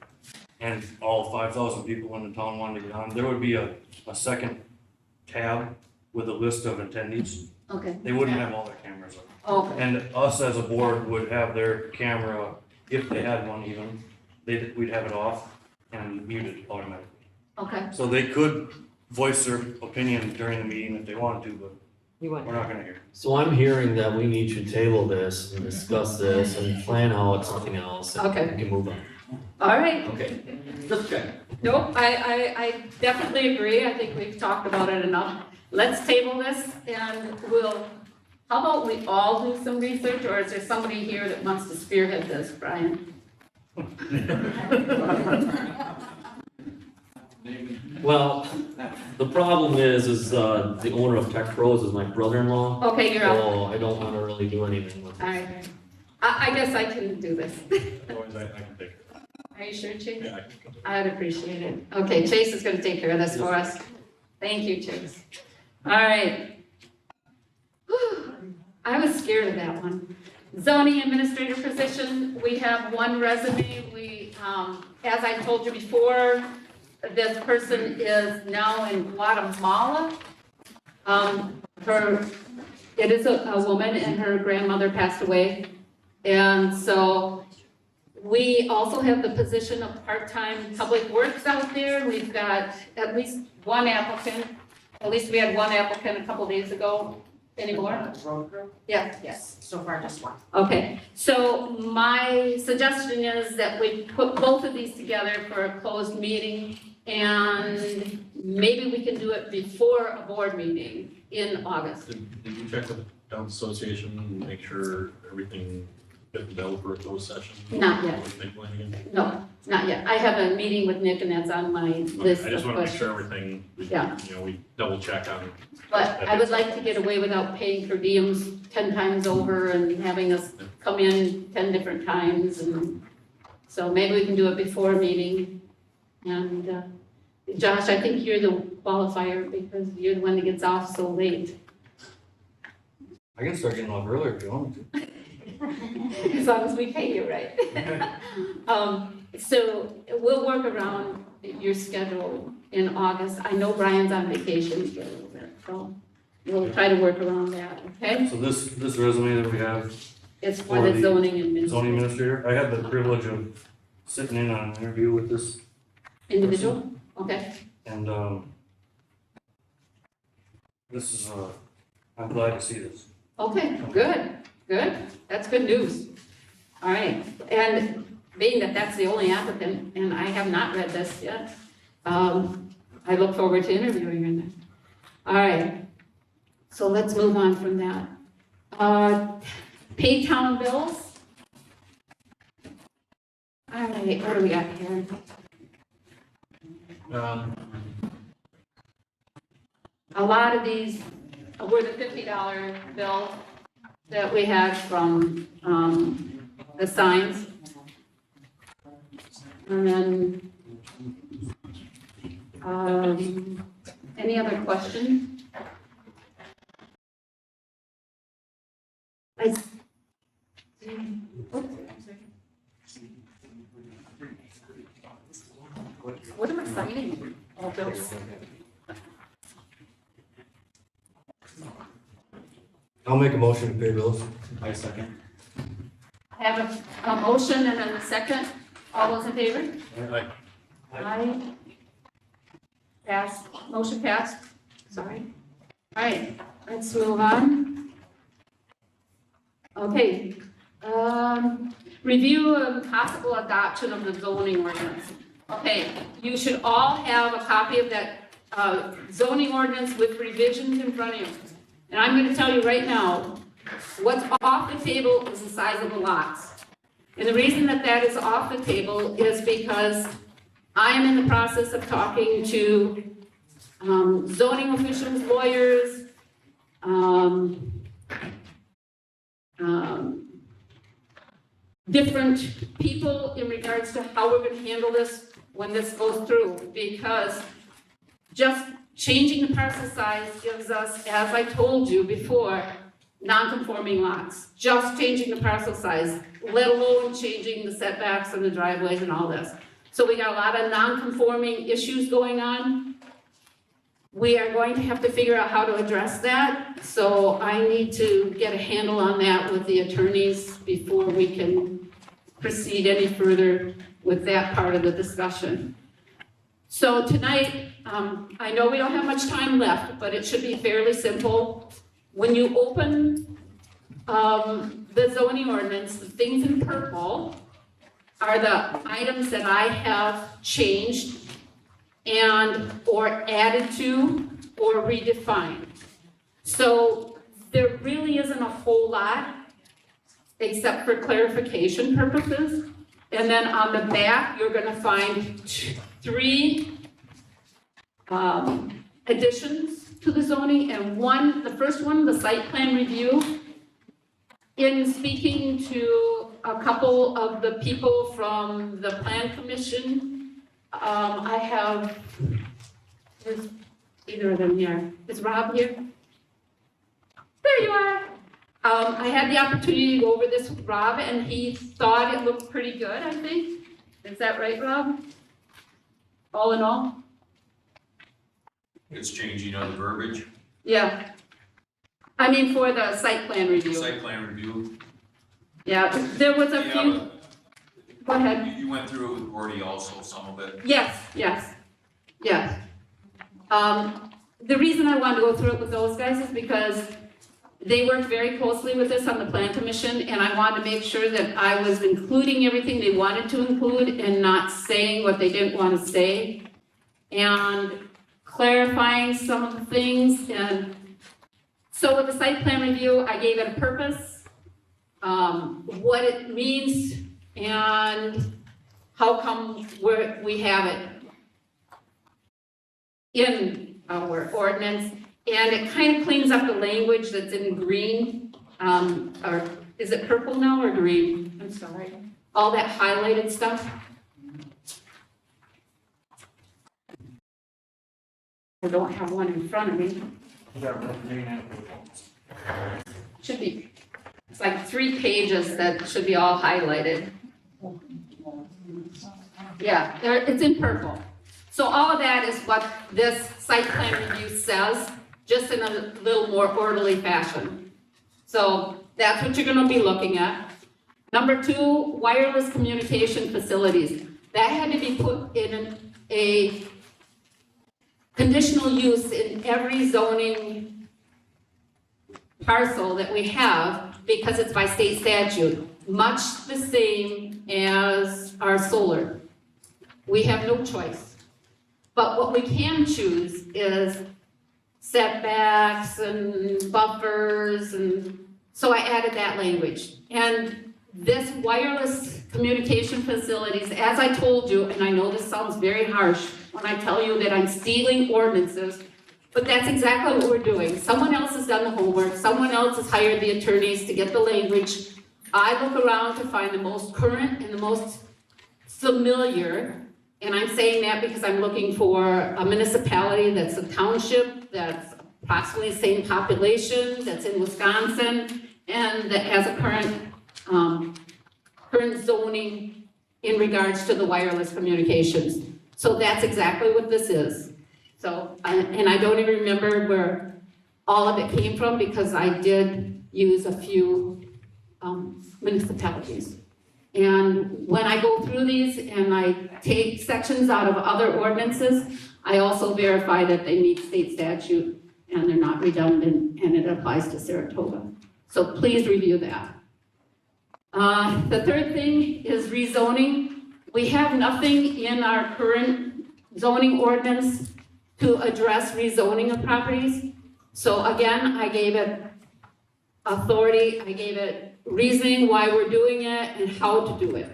and all 5,000 people in the town wanted to get on, there would be a second tab with a list of attendees. okay, They wouldn't have all their cameras on. okay, And us as a board would have their camera, if they had one even, we'd have it off and muted automatically. okay. So they could voice their opinion during the meeting if they wanted to, but You we're wouldn't. not gonna hear. So I'm hearing that we need to table this and discuss this and plan out something else and Okay. we can move on. All right. Okay, just check. Nope, I definitely agree. I think we've talked about it enough. Let's table this and how about we all do some research, or is there somebody here that wants to spearhead this, Brian? Well, the problem is the owner of Tech Pros is my brother-in-law. Okay, you're out. So I don't wanna really do anything with All it. right. I guess I can do this. Otherwise, I can take it. Are you sure, Chase? Yeah, I can. I'd appreciate it. Okay, Chase is gonna take care of this for us. Thank you, Chase. All right. Whew, I was scared of that one. Zoning administrator position, we have one resume. As I told you before, this person is now in Guatemala. It is a woman and her grandmother passed away. And so we also have the position of part-time public works out there. We've got at least one applicant. At least we had one applicant a couple days ago. Any more? Road crew? Yeah. Yes, so far just one. Okay, so my suggestion is that we put both of these together for a closed meeting, and maybe we can do it before a board meeting in August. Did you check with the town association and make sure everything fit the bill for a closed session? Not yet. What they plan again? No, not yet. I have a meeting with Nick, and that's on my list I just of wanna make questions. sure everything, Yeah. we double check on. But I would like to get away without paying per diems 10 times over and having us come in 10 different times, and so maybe we can do it before a meeting. And Josh, I think you're the qualifier because you're the one that gets off so late. I can start getting off earlier if you want me to. As long as we pay you, right? So we'll work around your schedule in August. I know Brian's on vacation for a little bit, so we'll try to work around that, okay? So this resume that we have, It's for the zoning administrator. zoning administrator, I had the privilege of sitting in on an interview with this Individual, okay? and, this is, I'm glad to see this. Okay, good, good. That's good news. All right, and being that that's the only applicant, and I have not read this yet, I look forward to interviewing her then. All right, so let's move on from that. Paid town bills. All right, what do we got here? A lot of these were the $50 bills that we had from, the signs. And then, any other questions? What am I signing? All bills. I'll make a motion to pay bills. I second. I have a motion and a second. All those in favor? Aye. Aye. Pass, motion passed. Sorry. All right, let's move on. Okay, review and possible adoption of the zoning ordinance. Okay, you should all have a copy of that, zoning ordinance with revisions in front of you. And I'm gonna tell you right now, what's off the table is the size of the lots. And the reason that that is off the table is because I am in the process of talking to zoning officials, lawyers, different people in regards to how we're gonna handle this when this goes through, because just changing the parcel size gives us, as I told you before, non-conforming lots. Just changing the parcel size, let alone changing the setbacks and the driveways and all this. So we got a lot of non-conforming issues going on. We are going to have to figure out how to address that. So I need to get a handle on that with the attorneys before we can proceed any further with that part of the discussion. So tonight, I know we don't have much time left, but it should be fairly simple. When you open the zoning ordinance, the things in purple are the items that I have changed and or added to or redefined. So there really isn't a whole lot except for clarification purposes. And then on the back, you're gonna find three additions to the zoning, and the first one, the site plan review. In speaking to a couple of the people from the plan commission, I have, is either of them here? Is Rob here? There you are. I had the opportunity to go over this with Rob, and he thought it looked pretty good, I think. Is that right, Rob? All in all? It's changing of the verbiage, Yeah. I mean, for the site plan review. site plan review. Yeah, there was a Yeah, few, go ahead. You went through it with Gordy also, some of it. Yes. The reason I wanted to go through it with those guys is because they worked very closely with us on the plan commission, and I wanted to make sure that I was including everything they wanted to include and not saying what they didn't want to say, and clarifying some of the things. And so with the site plan review, I gave it a purpose, what it means, and how come we have it in our ordinance. And it kind of cleans up the language that's in green, or is it purple now or green? I'm sorry. All that highlighted stuff. I don't have one in front of me. should be, it's like 3 pages that should be all highlighted. Yeah, it's in purple. So all of that is what this site plan review says, just in a little more orderly fashion. So that's what you're gonna be looking at. Number 2, wireless communication facilities. That had to be put in a conditional use in every zoning parcel that we have because it's by state statute, much the same as our solar. We have no choice. But what we can choose is setbacks and buffers, and so I added that language. And this wireless communication facilities, as I told you, and I know this sounds very harsh when I tell you that I'm stealing ordinances, but that's exactly what we're doing. Someone else has done the homework, someone else has hired the attorneys to get the language. I look around to find the most current and the most familiar, and I'm saying that because I'm looking for a municipality that's a township, that's approximately the same population, that's in Wisconsin, and that has a current zoning in regards to the wireless communications. So that's exactly what this is. So, and I don't even remember where all of it came from because I did use a few municipalities. And when I go through these and I take sections out of other ordinances, I also verify that they meet state statute and they're not redundant and it applies to Saratoga. So please review that. The third thing is rezoning. We have nothing in our current zoning ordinance to address rezoning of properties. So again, I gave it authority, I gave it reasoning why we're doing it and how to do it.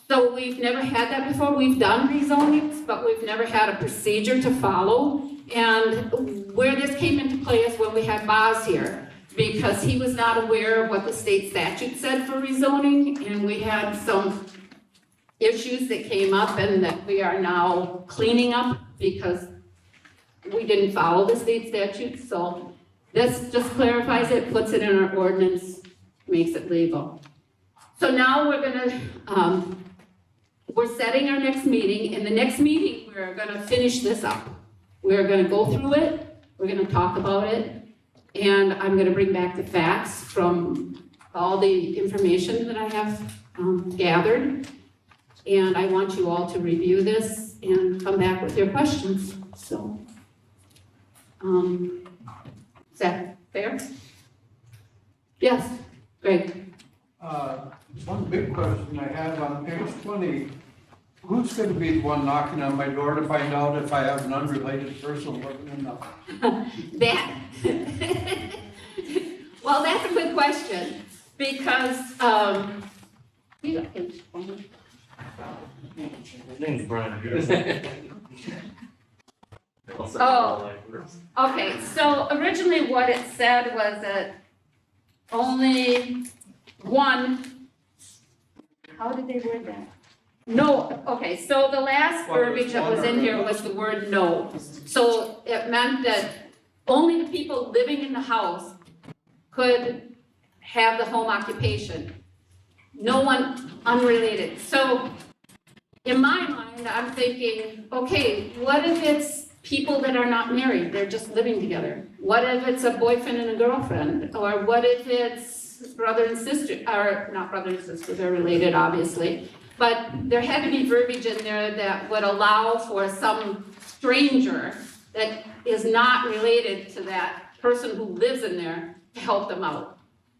So we've never had that before. We've done rezonings, but we've never had a procedure to follow. And where this came into play is when we had Boz here, because he was not aware of what the state statute said for rezoning, and we had some issues that came up and that we are now cleaning up because we didn't follow the state statute. So this just clarifies it, puts it in our ordinance, makes it legal. So now we're gonna, we're setting our next meeting. In the next meeting, we're gonna finish this up. We're gonna go through it, we're gonna talk about it, and I'm gonna bring back the facts from all the information that I have gathered. And I want you all to review this and come back with your questions, so. Is that fair? Yes, Greg. One big question I have on page 20, who's gonna be the one knocking on my door to find out if I have an unrelated person living in the house? That, well, that's a good question, because, His name's Brian. Oh, okay, so originally what it said was that only one, how did they word that? No, okay, so the last verbiage that was in here was the word no. So it meant that only the people living in the house could have the home occupation. No one unrelated. So in my mind, I'm thinking, okay, what if it's people that are not married, they're just living together? What if it's a boyfriend and a girlfriend? Or what if it's brother and sister, or not brother and sister, they're related, obviously. But there had to be verbiage in there that would allow for some stranger that is not related to that person who lives in there to help them out.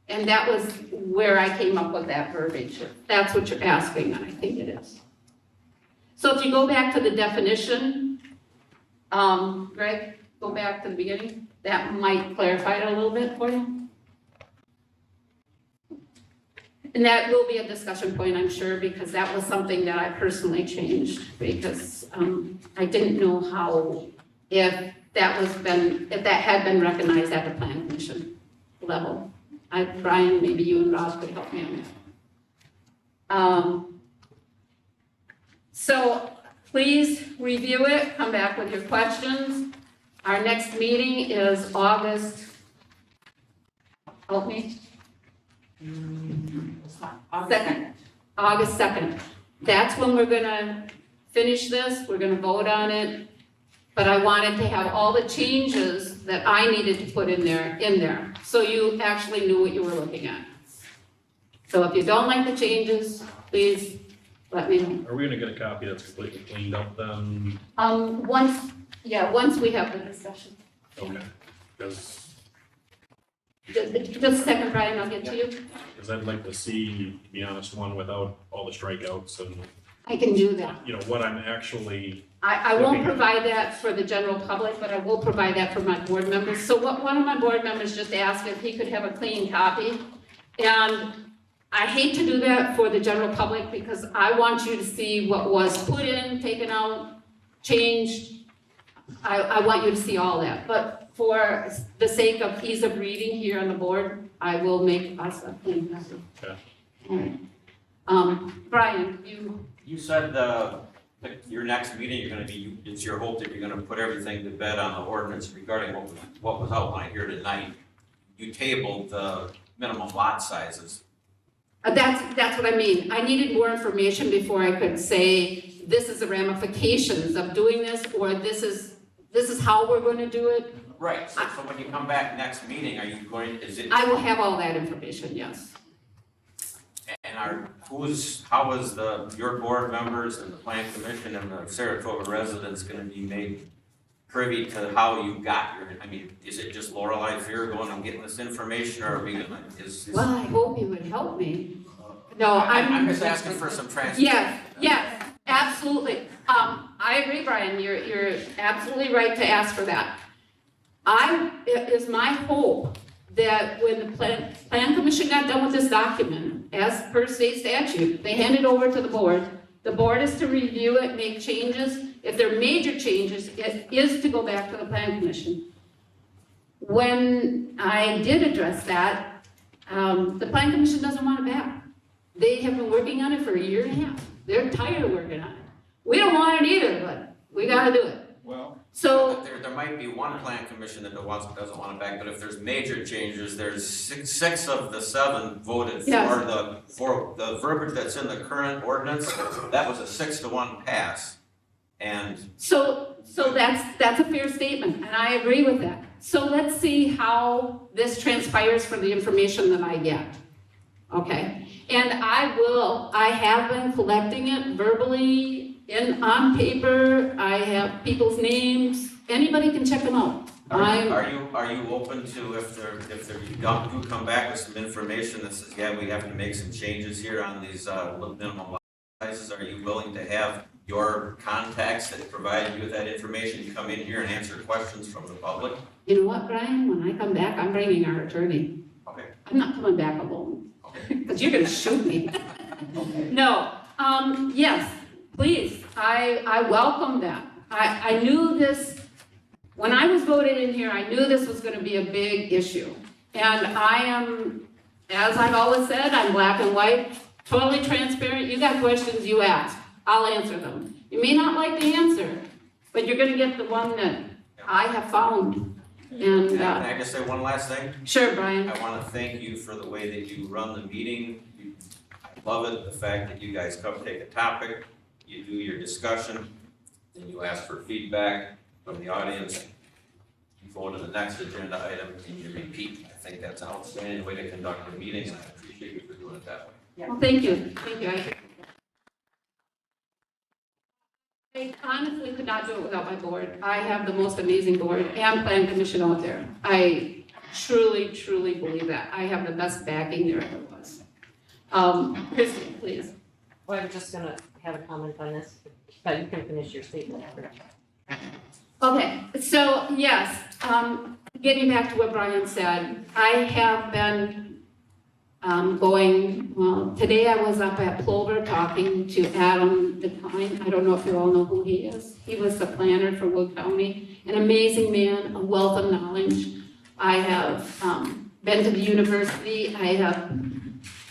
And that was where I came up with that verbiage. That's what you're asking, and I think it is. So if you go back to the definition, Greg, go back to the beginning. That might clarify it a little bit for you. And that will be a discussion point, I'm sure, because that was something that I personally changed, because I didn't know how, if that had been recognized at the plan commission level. Brian, maybe you and Rob could help me on that. So please review it, come back with your questions. Our next meeting is August Help me? Second. August 2nd. That's when we're gonna finish this, we're gonna vote on it. But I wanted to have all the changes that I needed to put in there, so you actually knew what you were looking at. So if you don't like the changes, please let me know. Are we gonna get a copy that's completely cleaned up then? Once we have the discussion. Okay, because Just a second, Brian, I'll get to you. I'd like to see, to be honest, one without all the strikeouts and, I can do that. you know, what I'm actually, I won't provide that for the general public, but I will provide that for my board members. So one of my board members just asked if he could have a clean copy. And I hate to do that for the general public because I want you to see what was put in, taken out, changed. I want you to see all that. But for the sake of ease of reading here on the board, I will make us a clean copy. Okay. All right. Brian, You said, your next meeting, you're gonna be, it's your hope that you're gonna put everything to bed on the ordinance regarding what was outlined here tonight. You tabled the minimum lot sizes. That's what I mean. I needed more information before I could say, this is the ramifications of doing this, or this is how we're gonna do it. Right, so when you come back next meeting, are you going, is it? I will have all that information, yes. And how is your board members and the plan commission and the Saratoga residents gonna be made privy to how you got is it just Lorelei Fear going and getting this information, or are we gonna, Well, I hope you would help me. No, I'm just asking for some transparency. Yes, absolutely. I agree, Brian, you're absolutely right to ask for that. It is my hope that when the plan commission got done with this document, as per state statute, they hand it over to the board. The board is to review it, make changes. If there are major changes, it is to go back to the plan commission. When I did address that, the plan commission doesn't want it back. They have been working on it for a year and a half. They're tired of working on it. We don't want it either, but we gotta do it. Well. So. There might be one plan commission that doesn't want it back, but if there's major changes, there's six of the 7 voted for the verbiage that's in the current ordinance. That was a 6-1 pass, and. So that's a fair statement, and I agree with that. So let's see how this transpires from the information that I get. Okay, and I have been collecting it verbally on paper. I have people's names. Anybody can check them out. Are you open to, if you do come back with some information that says, yeah, we have to make some changes here on these minimum lot sizes, are you willing to have your contacts that provide you with that information come in here and answer questions from the public? You know what, Brian? When I come back, I'm bringing our attorney. Okay. I'm not coming back alone. Because you're gonna shoot me. No, yes, please, I welcome that. I knew this, when I was voted in here, I knew this was gonna be a big issue. And I am, as I've always said, I'm black and white, totally transparent. You got questions, you ask. I'll answer them. You may not like the answer, but you're gonna get the one that I have found. And, Can I just say one last thing? Sure, Brian. I want to thank you for the way that you run the meeting. I love it, the fact that you guys come take a topic, you do your discussion, then you ask for feedback from the audience. You go to the next agenda item and you repeat. I think that's an outstanding way to conduct a meeting, and I appreciate you for doing it that way. Well, thank you. I honestly could not do it without my board. I have the most amazing board and plan commission out there. I truly, truly believe that. I have the best backing there ever was. Christie, please. Well, I'm just gonna have a comment on this, but you can finish your statement after. Okay, so yes, getting back to what Brian said, I have been today I was up at Plover talking to Adam DeKine. I don't know if you all know who he is. He was the planner for Wood County, an amazing man, a wealth of knowledge. I have been to the university.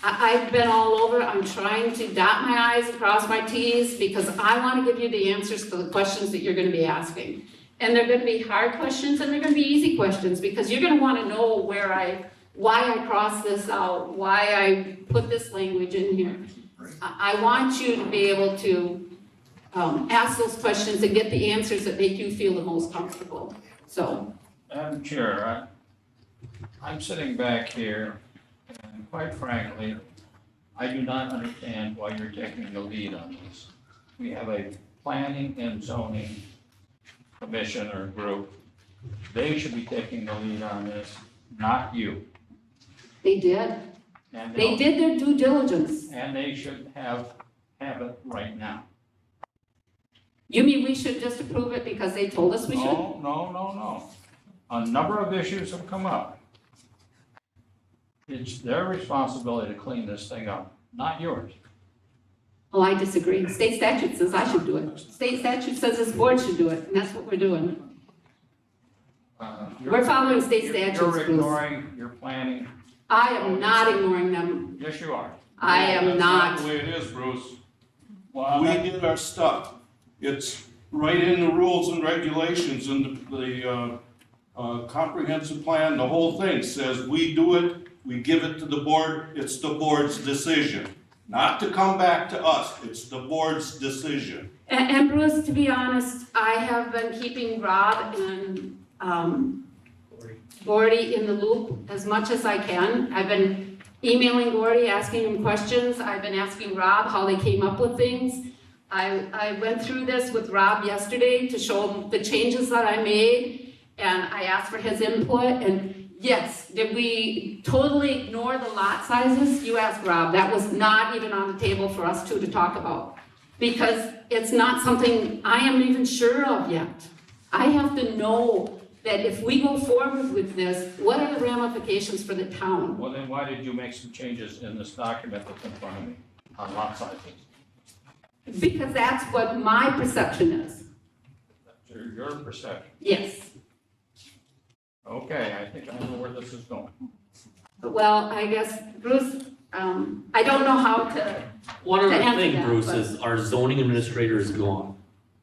I've been all over. I'm trying to dot my I's and cross my T's because I want to give you the answers to the questions that you're going to be asking. And they're going to be hard questions and they're going to be easy questions because you're going to want to know where I why I crossed this out, why I put this language in here. I want you to be able to ask those questions and get the answers that make you feel the most comfortable. So, Madam Chair, I'm sitting back here, and quite frankly, I do not understand why you're taking the lead on this. We have a planning and zoning commission or group. They should be taking the lead on this, not you. they did. And They did their due diligence. And they should have it right now. You mean we should just approve it because they told us we should? No. A number of issues have come up. It's their responsibility to clean this thing up, not yours. Oh, I disagree. State statute says I should do it. State statute says this board should do it, and that's what we're doing. We're following state statutes, You're Bruce. ignoring your planning. I am not ignoring them. Yes, you are. I am not. That's not the way it is, Bruce. Well, We did our stuff. It's right in the rules and regulations and the comprehensive plan, the whole thing says we do it, we give it to the board, it's the board's decision. Not to come back to us, it's the board's decision. And Bruce, to be honest, I have been keeping Rob and Gordy in the loop as much as I can. I've been emailing Gordy, asking him questions. I've been asking Rob how they came up with things. I went through this with Rob yesterday to show him the changes that I made, and I asked for his input, and yes, did we totally ignore the lot sizes? You asked Rob, that was not even on the table for us two to talk about, because it's not something I am even sure of yet. I have to know that if we go forward with this, what are the ramifications for the town? Well, then why did you make some changes in this document that's in front of me on lot sizes? Because that's what my perception is. That's your perception. Yes. Okay, I think I know where this is going. Well, I guess, Bruce, I don't know how to, One to other answer thing, that, Bruce, but- is our zoning administrator is gone.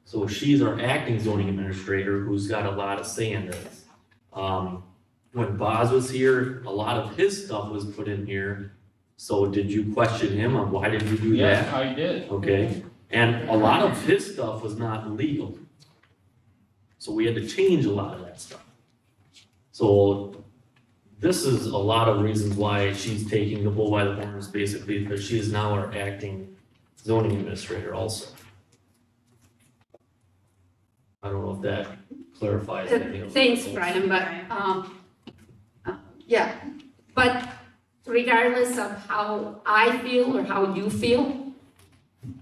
So she's our acting zoning administrator who's got a lot of say in this. When Boz was here, a lot of his stuff was put in here. So did you question him on why did you do that? Yes, I did. Okay, and a lot of his stuff was not legal. So we had to change a lot of that stuff. So this is a lot of reasons why she's taking the bull by the horns, basically, because she is now our acting zoning administrator also. I don't know if that clarifies anything. thanks, Brian, but, yeah. But regardless of how I feel or how you feel,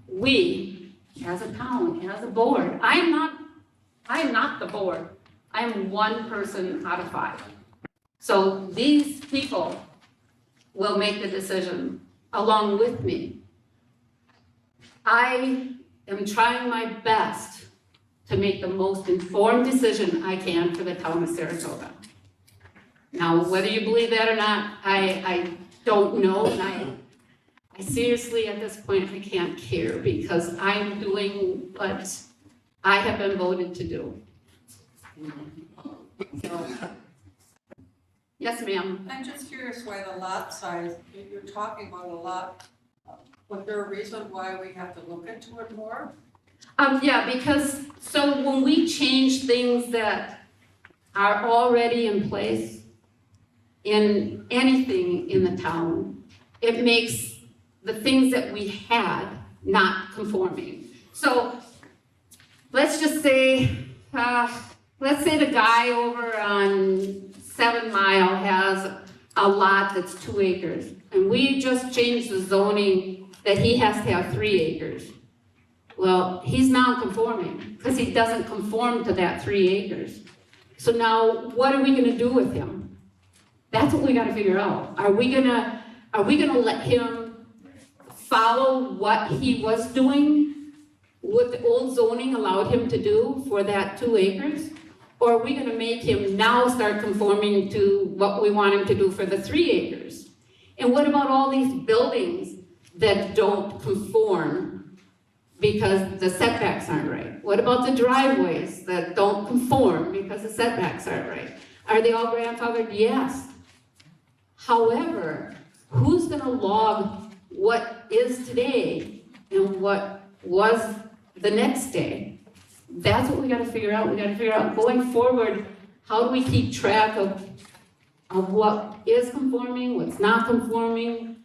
we, as a town, as a board, I am not the board. I am one person out of 5. So these people will make the decision along with me. I am trying my best to make the most informed decision I can for the town of Saratoga. Now, whether you believe that or not, I don't know, and I seriously, at this point, I can't care, because I'm doing what I have been voted to do. So, yes, ma'am. I'm just curious why the lot size, if you're talking about a lot, was there a reason why we have to look into it more? Yeah, because, so when we change things that are already in place in anything in the town, it makes the things that we had not conforming. So, let's just say, the guy over on 7 Mile has a lot that's 2 acres, and we just changed the zoning that he has to have 3 acres. Well, he's non-conforming, because he doesn't conform to that 3 acres. So now, what are we gonna do with him? That's what we gotta figure out. Are we gonna let him follow what he was doing, what the old zoning allowed him to do for that 2 acres? Or are we gonna make him now start conforming to what we want him to do for the 3 acres? And what about all these buildings that don't conform because the setbacks aren't right? What about the driveways that don't conform because the setbacks aren't right? Are they all grandfathered? Yes. However, who's gonna log what is today and what was the next day? That's what we gotta figure out. We gotta figure out going forward, how do we keep track of what is conforming, what's not conforming?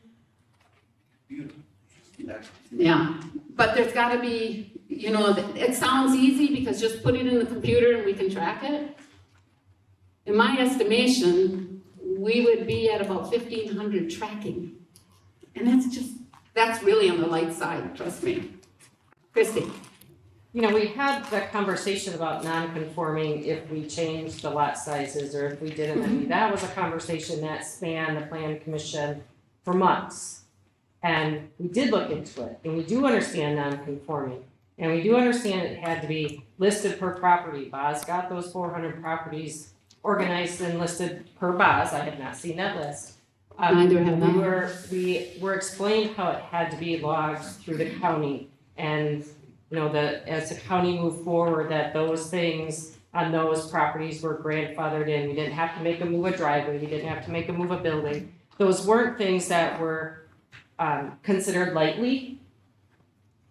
Yeah, but there's gotta be, you know, it sounds easy because just put it in the computer and we can track it. In my estimation, we would be at about 1,500 tracking. And that's really on the light side, trust me. Christie? You know, we had the conversation about non-conforming if we changed the lot sizes or if we didn't. I mean, that was a conversation that spanned the plan commission for months. And we did look into it, and we do understand non-conforming. And we do understand it had to be listed per property. Boz got those 400 properties organized and listed per Boz. I have not seen that list. Neither have I. We were explained how it had to be logged through the county. And, you know, that as the county moved forward, that those things on those properties were grandfathered in. We didn't have to make them move a driveway. We didn't have to make them move a building. Those weren't things that were considered lightly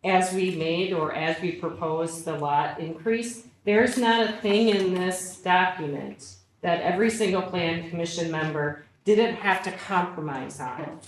as we made or as we proposed the lot increase. There's not a thing in this document that every single plan commission member didn't have to compromise on.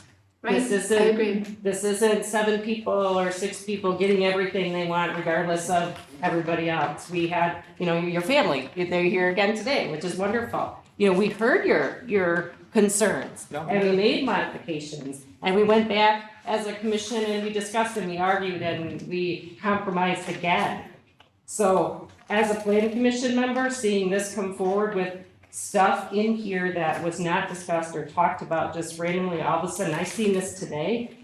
Right, I agree. This isn't 7 people or 6 people getting everything they want regardless of everybody else. We had, you know, your family, they're here again today, which is wonderful. You know, we heard your concerns and we made modifications and we went back as a commission and we discussed and we argued and we compromised again. So as a planning commission member, seeing this come forward with stuff in here that was not discussed or talked about just randomly, all of a sudden, I seen this today,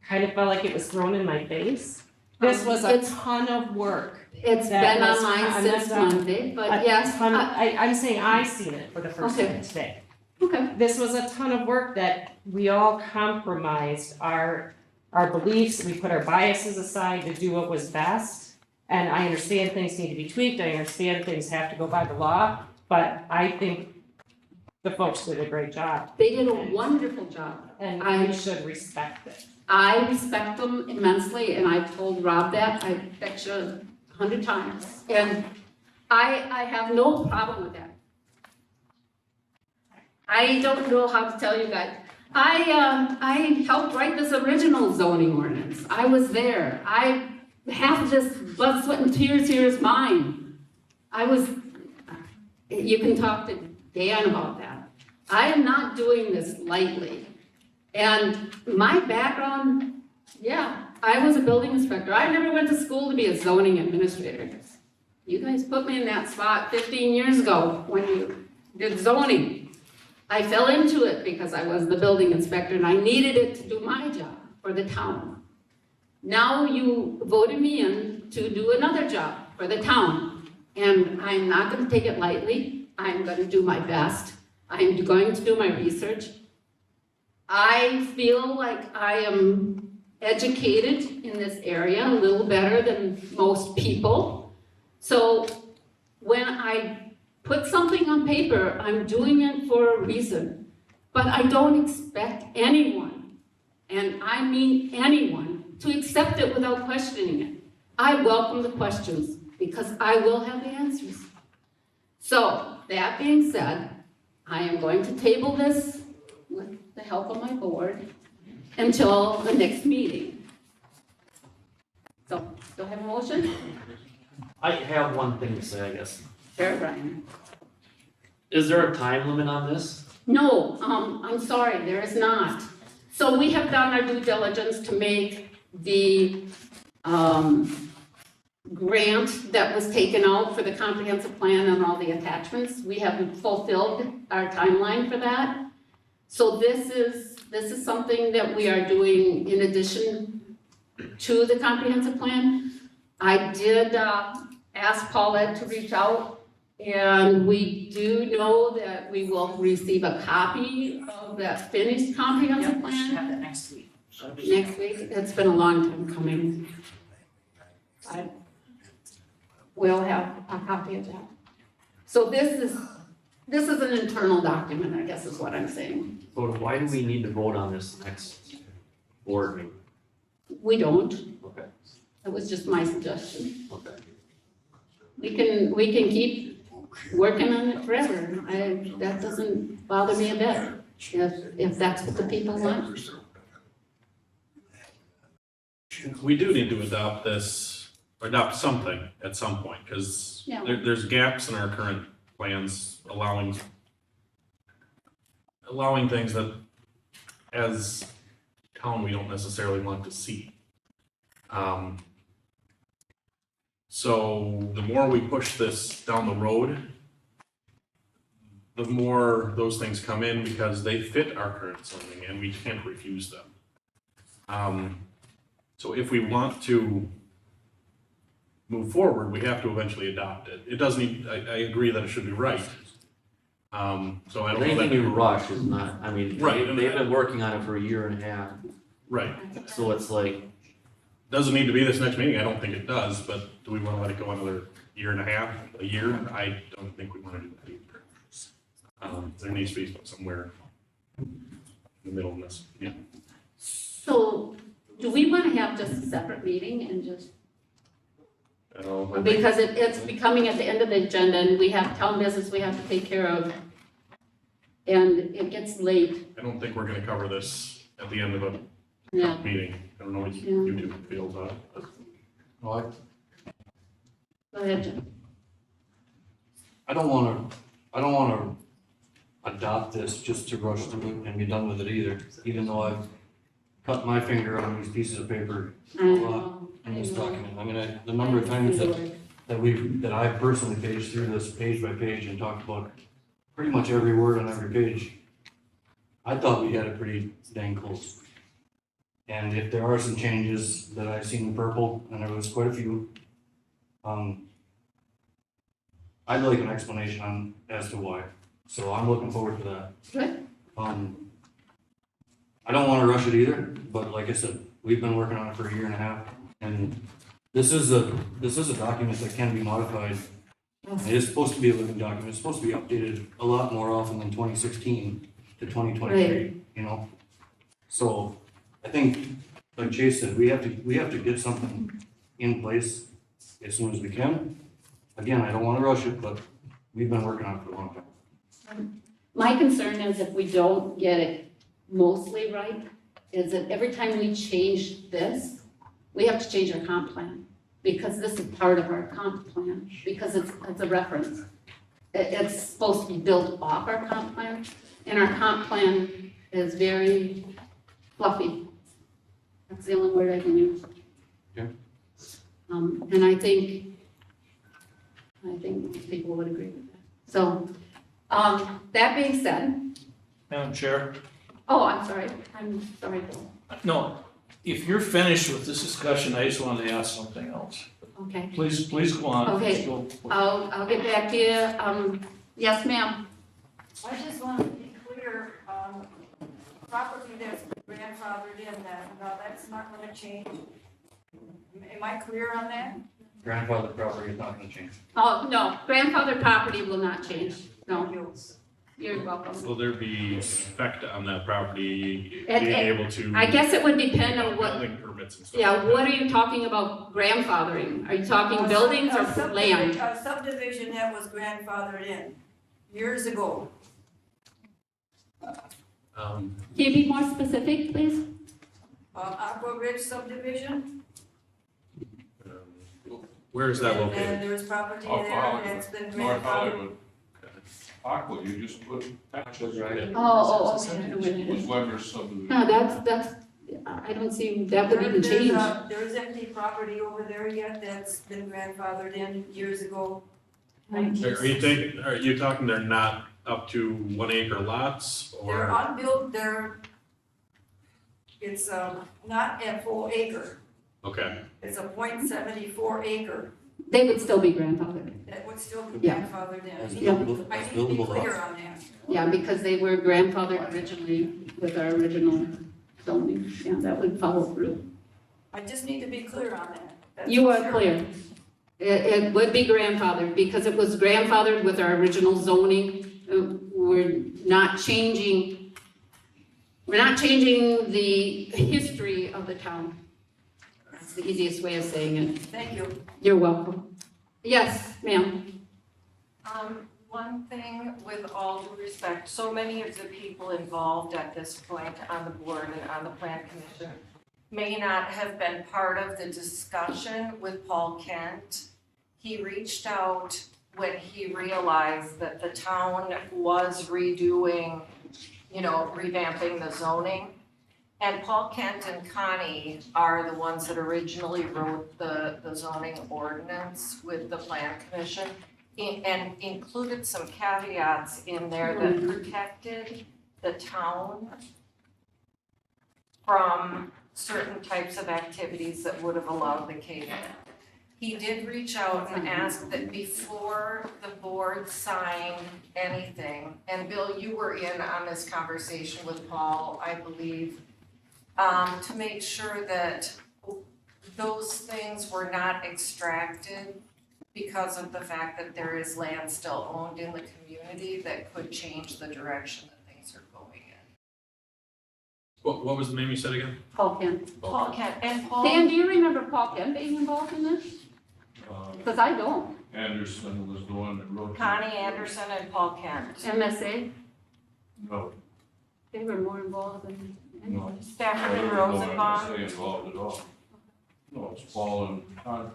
kind of felt like it was thrown in my face. This was a ton of work. It's been on mine since Monday, but yes. I'm saying I seen it for the first time today. Okay. This was a ton of work that we all compromised our beliefs, we put our biases aside to do what was best. And I understand things need to be tweaked, I understand things have to go by the law, but I think the folks did a great job. They did a wonderful job. And we should respect it. I respect them immensely, and I've told Rob that, I bet you 100 times. And I have no problem with that. I don't know how to tell you guys. I helped write this original zoning ordinance. I was there. I have this blood, sweat, and tears here is mine. You can talk to Dan about that. I am not doing this lightly. And my background, yeah, I was a building inspector. I never went to school to be a zoning administrator. You guys put me in that spot 15 years ago when you did zoning. I fell into it because I was the building inspector and I needed it to do my job for the town. Now you voted me in to do another job for the town. And I'm not going to take it lightly. I'm going to do my best. I'm going to do my research. I feel like I am educated in this area a little better than most people. So when I put something on paper, I'm doing it for a reason. But I don't expect anyone, and I mean anyone, to accept it without questioning it. I welcome the questions because I will have the answers. So that being said, I am going to table this with the help of my board until the next meeting. So, do I have a motion? I have one thing to say, I guess. Sure, Brian. Is there a time limit on this? No, I'm sorry, there is not. So we have done our due diligence to make the grant that was taken out for the comprehensive plan and all the attachments. We have fulfilled our timeline for that. So this is something that we are doing in addition to the comprehensive plan. I did ask Paulette to reach out, and we do know that we will receive a copy of that finished comprehensive plan. We should have that next week. Next week, it's been a long time coming. I will have a copy of that. So this is this is an internal document, I guess is what I'm saying. So why do we need to vote on this next board meeting? We don't, Okay, that was just my suggestion. okay. We can keep working on it forever. That doesn't bother me a bit, if that's what the people want. We do need to adopt this, or adopt something at some point, because Yeah. there's gaps in our current plans allowing things that as town we don't necessarily want to see. So the more we push this down the road, the more those things come in because they fit our current zoning and we can't refuse them. So if we want to move forward, we have to eventually adopt it. It doesn't need, I agree that it should be right. So I don't know that. Anything you rush is not, I mean, Right. they've been working on it for a year and a half, Right. so it's like, Doesn't need to be this next meeting, I don't think it does, but do we want to let it go another year and a half, a year? I don't think we want to do that either. There needs to be somewhere in the middle of this, yeah. So, do we want to have just a separate meeting and just, I don't know, because it's becoming at the end of the agenda and we have town business we have to take care of. And it gets late, I don't think we're gonna cover this at the end of a yeah. meeting. I don't know what you two feel about it. Well, Go ahead, Jim. I don't wanna adopt this just to rush through and be done with it either, even though I've cut my finger on these pieces of paper a lot in this document. I mean, the number of times that I personally paged through this page by page and talked about pretty much every word on every page, I thought we had it pretty dang close. And if there are some changes that I've seen in purple, and there was quite a few, I'd like an explanation on as to why. So I'm looking forward to that. Good. I don't wanna rush it either, but like I said, we've been working on it for a year and a half, and this is a document that can be modified. It is supposed to be a living document, it's supposed to be updated a lot more often than 2016 to 2023, you know? So, I think, like Chase said, we have to get something in place as soon as we can. Again, I don't wanna rush it, but we've been working on it for a long time. My concern is if we don't get it mostly right, is that every time we change this, we have to change our comp plan. Because this is part of our comp plan, because it's a reference. It's supposed to be built off our comp plan, and our comp plan is very fluffy. That's the only word I can use. Okay. And I think people would agree with that. So, that being said, Madam Chair, I'm sorry, Bill. no, if you're finished with this discussion, I just wanted to ask something else. Okay. Please go on. Okay. Please go. I'll get back to you. Yes, ma'am. I just want to be clear, property that's grandfathered in that, no, that's not gonna change. Am I clear on that? Grandfather property is not gonna change. Oh, no, grandfather property will not change. No. You're welcome. Will there be effect on that property It- being able to? I guess it would depend on what, Building permits and stuff. yeah, what are you talking about grandfathering? Are you talking buildings or land? A subdivision that was grandfathered in years ago. Can you be more specific, please? Aqua Ridge subdivision. Where is that And located? there's property Off there Hollywood, that's been North grandfathered. Hollywood. Aqua, you just put patches right. Okay. Was Weber's subdivision. No, that's, I don't see that would even change. There's empty property over there yet that's been grandfathered in years ago. Are you talking they're not up to 1 acre lots They're or? unbuilt, it's not a full acre, Okay, it's a .74 acre. They would still be grandfathered. That would still be Yeah. grandfathered As in. buildable- I as need to be buildable clear lots. on that. Yeah, because they were grandfathered originally with our original zoning. Yeah, that would follow through. I just need to be clear on that. That's You for are sure. clear. It would be grandfathered because it was grandfathered with our original zoning we're not changing the history of the town. That's the easiest way of saying it. Thank you. You're welcome. Yes, ma'am. One thing, with all due respect, so many of the people involved at this point on the board and on the plan commission may not have been part of the discussion with Paul Kent. He reached out when he realized that the town was redoing, revamping the zoning. And Paul Kent and Connie are the ones that originally wrote the zoning ordinance with the plan commission and included some caveats in there that protected the town from certain types of activities that would have allowed the cave-in. He did reach out and ask that before the board signed anything, and Bill, you were in on this conversation with Paul, I believe, to make sure that those things were not extracted because of the fact that there is land still owned in the community that could change the direction that things are going in. What was the name you said again? Paul Kent. Paul Kent, and Paul. Dan, do you remember Paul Kent being involved in this? Because I don't. Anderson was the one that wrote. Connie Anderson and Paul Kent. MSA, No, they were more involved than. no. Stafford and No Rosenbaum. MSA involved at all. No, it's Paul and,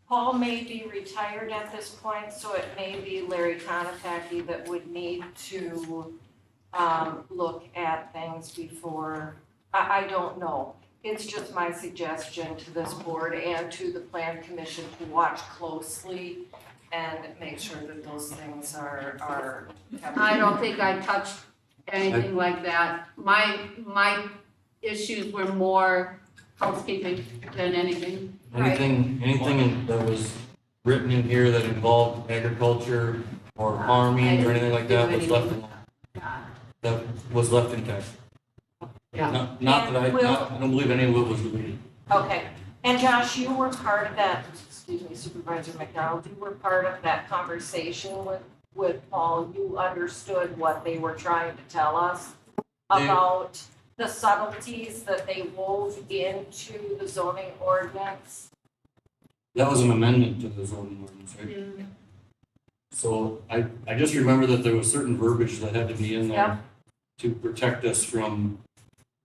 Paul may be retired at this point, so it may be Larry Konopacki that would need to look at things before, I don't know. It's just my suggestion to this board and to the plan commission to watch closely and make sure that those things are. I don't think I touched anything like that. My issues were more housekeeping than anything. Anything that was written in here that involved agriculture or farming or anything like that was left intact. Yeah. Not that I don't believe any of it was deleted. Okay, and Josh, you were part of that, excuse me, Supervisor McDonald, you were part of that conversation with Paul. You understood what they were trying to tell us about the subtleties that they wove into the zoning ordinance. That was an amendment to the zoning ordinance, right? So I just remember that there was certain verbiage that had to be in there to protect us from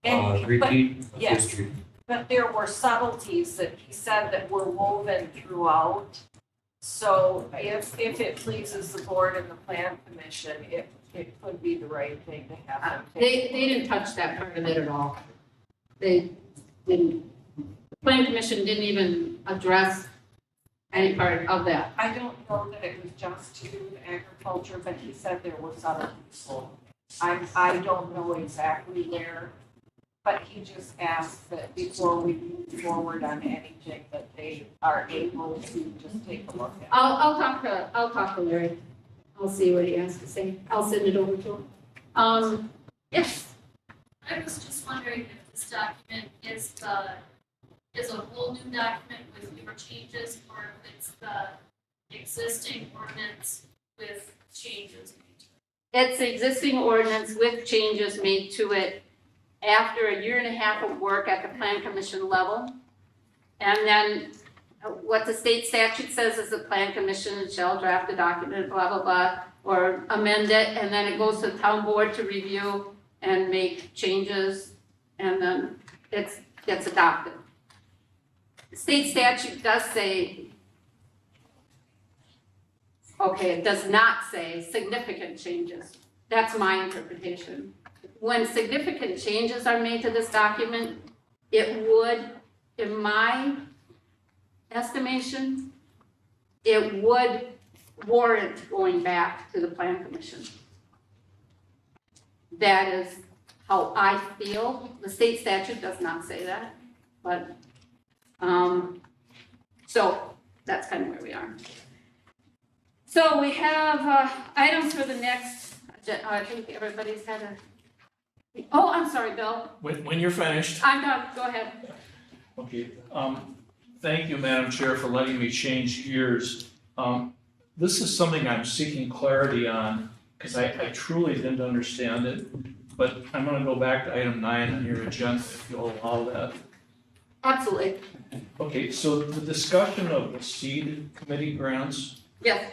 repeat of yes. history. But there were subtleties that he said that were woven throughout. So if it pleases the board and the plan commission, it could be the right thing to have them take. They didn't touch that part of it at all. They didn't, the plan commission didn't even address any part of that. I don't know that it was just to do with agriculture, but he said there were subtleties. So I don't know exactly where, but he just asked that before we move forward on anything, that they are able to just take a look at it. I'll talk to Larry. I'll see what he has to say. I'll send it over to him. Yes. I was just wondering if this document is a whole new document with fewer changes, or if it's the existing ordinance with changes made to it. It's the existing ordinance with changes made to it after a year and a half of work at the plan commission level. And then what the state statute says is the plan commission shall draft a document, blah, blah, blah, or amend it, and then it goes to the town board to review and make changes, and then it gets adopted. The state statute does say, okay, it does not say significant changes. That's my interpretation. When significant changes are made to this document, it would, in my estimation, it would warrant going back to the plan commission. That is how I feel. The state statute does not say that, but, so that's kind of where we are. So we have items for the next, I think everybody's had a, oh, I'm sorry, Bill. When you're finished. I'm done, go ahead. Okay, thank you, Madam Chair, for letting me change gears. this is something I'm seeking clarity on, because I truly didn't understand it. But I'm gonna go back to item 9 on your agenda, if you'll allow that. Absolutely, Okay, so the discussion of the seed committee grants, yes,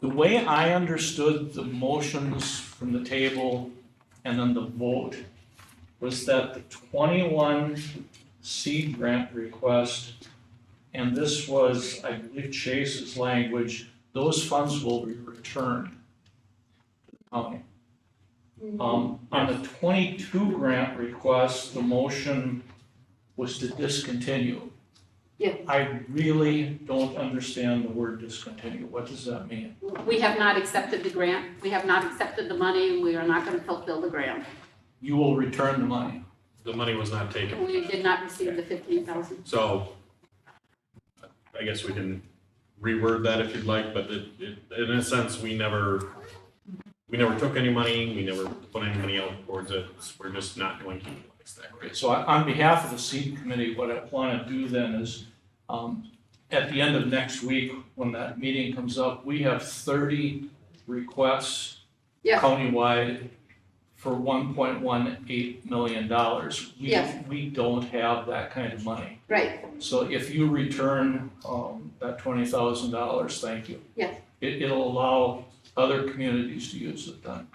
the way I understood the motions from the table and then the vote was that the 21 seed grant request, and this was, I believe, Chase's language, those funds will be returned to the county. On the 22 grant request, the motion was to discontinue. Yeah. I really don't understand the word discontinue. What does that mean? we have not accepted the grant, we have not accepted the money, we are not gonna fulfill the grant. You will return the money. The money was not taken. We did not receive the 15,000. So I guess we can reword that if you'd like, but in a sense, we never took any money, we never put any money out towards it. We're just not going to utilize that grant. So on behalf of the seed committee, what I want to do then is, at the end of next week, when that meeting comes up, we have 30 requests Yes. countywide for $1.18 million. Yes. We don't have that kind of money. Right, So if you return that $20,000, thank you. yes, It'll allow other communities to use it then.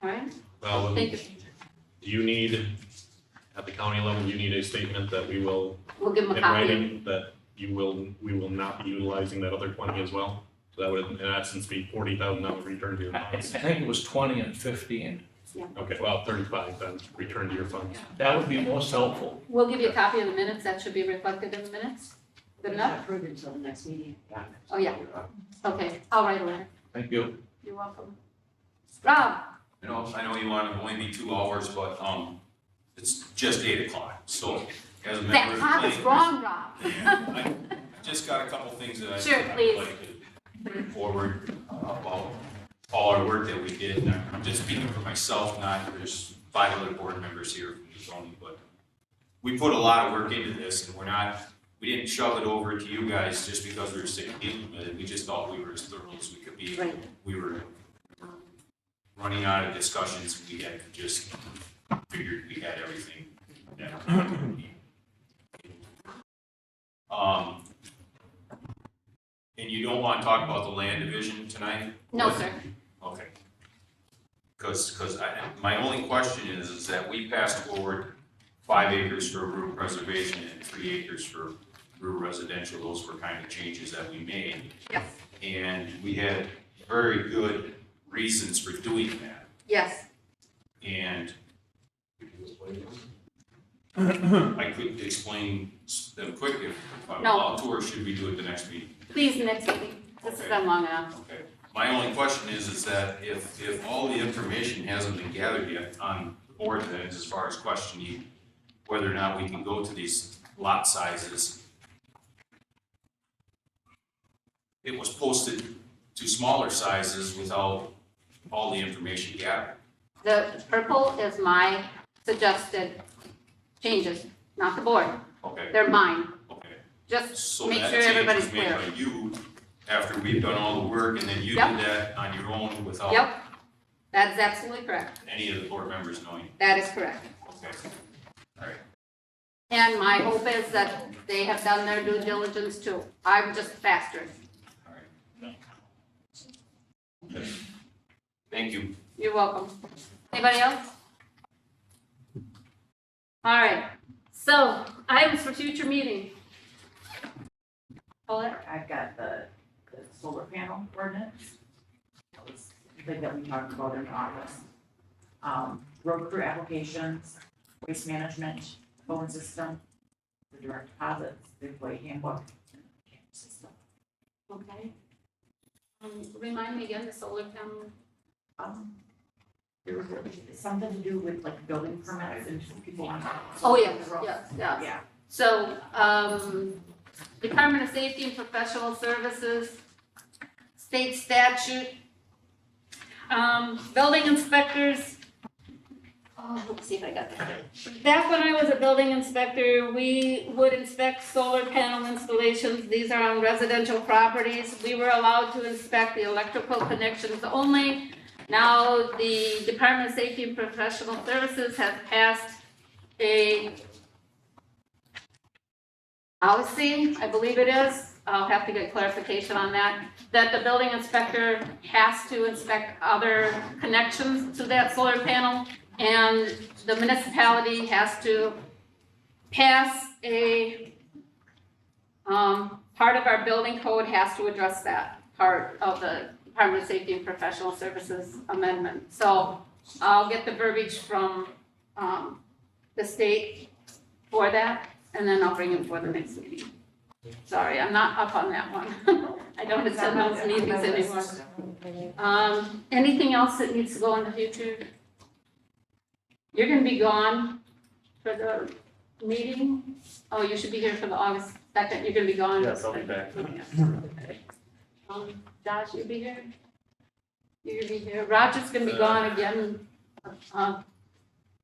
all right, Well, thank you. do you need, at the county level, you need a statement that we will, We'll give them a in copy. writing, that we will not be utilizing that other 20 as well? So that would, in essence, be $40,000 return to your I funds. think it was 20 and 15. Okay, well, 35 then, return to your funds. That would be most helpful. We'll give you a copy of the minutes, that should be reflected in the minutes. Good enough? Approved until the next meeting. Oh, yeah, okay, I'll write a letter. Thank you. You're welcome. Rob, You know, I know you want to only be 2 hours, but, it's just 8 o'clock, so as a member that of the clock is planning wrong, Rob. I just got a couple things that I Sure, would please. like to bring forward about all our work that we did. And I'm just speaking for myself, there's 5 other board members here from the zoning, but we put a lot of work into this and we didn't shove it over to you guys just because we were sick of dealing with it. We just thought we were as thorough as we could be. Right. We were running out of discussions. We had just figured we had everything down. And you don't want to talk about the land division tonight? No, sir. Okay. Because my only question is that we passed forward 5 acres for rural preservation and 3 acres for rural residential. Those were kind of changes that we made. Yes. And we had very good reasons for doing that. Yes, And I could explain them quickly if I'm No. allowed to, or should we do it the next meeting? please, next meeting, this has been long enough. Okay. My only question is that if all the information hasn't been gathered yet on the board, then as far as questioning whether or not we can go to these lot sizes, it was posted to smaller sizes without all the information gathered. The purple is my suggested changes, not the board, Okay, they're mine. okay. Just So make that sure change everybody's was made clear. by you after we've done all the work, and then you did Yep. that on your own without Yep, that is absolutely correct, any of the board members knowing. that is correct. Okay. All right. And my hope is that they have done their due diligence too. I'm just faster. Thank you. You're welcome. Anybody else? All right, so items for future meeting. Paulette? I've got the solar panel ordinance. That was the thing that we talked about in the office. Road crew applications, waste management, phone system, the direct deposits, the employee handbook, and the camera system. Okay. Remind me again, the solar panel. There was something to do with like building permits and people on. Oh, yes, yes, yes. Yeah. So, Department of Safety and Professional Services, state statute, building inspectors, let's see if I got that right. Back when I was a building inspector, we would inspect solar panel installations. These are on residential properties. We were allowed to inspect the electrical connections only. Now, the Department of Safety and Professional Services has passed a policy, I believe it is. I'll have to get clarification on that, that the building inspector has to inspect other connections to that solar panel, and the municipality has to pass a, part of our building code has to address that part of the Department of Safety and Professional Services amendment. So I'll get the verbiage from, the state for that, and then I'll bring it for the next meeting. Sorry, I'm not up on that one. I don't attend those meetings anymore. Anything else that needs to go in the future? You're gonna be gone for the meeting? Oh, you should be here for the August 2nd, you're gonna be gone? Yes, I'll be back. Okay. Josh, you'll be here? You're gonna be here, Roger's gonna be gone again,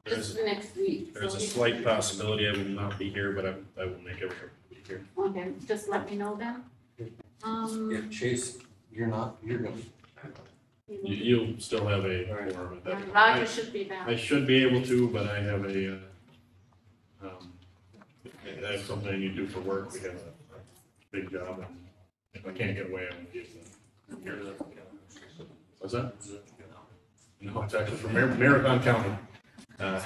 just next week. There's so a he- slight possibility I will not be here, but I will make every effort to be here. Okay, just let me know then. If Chase, you're gonna. You'll still have a quorum at that point. Roger should be back. I should be able to, but I have a, I have something I need to do for work. We have a big job, and if I can't get away, I'm gonna use it. What's that? No, it's actually from Marathon County. And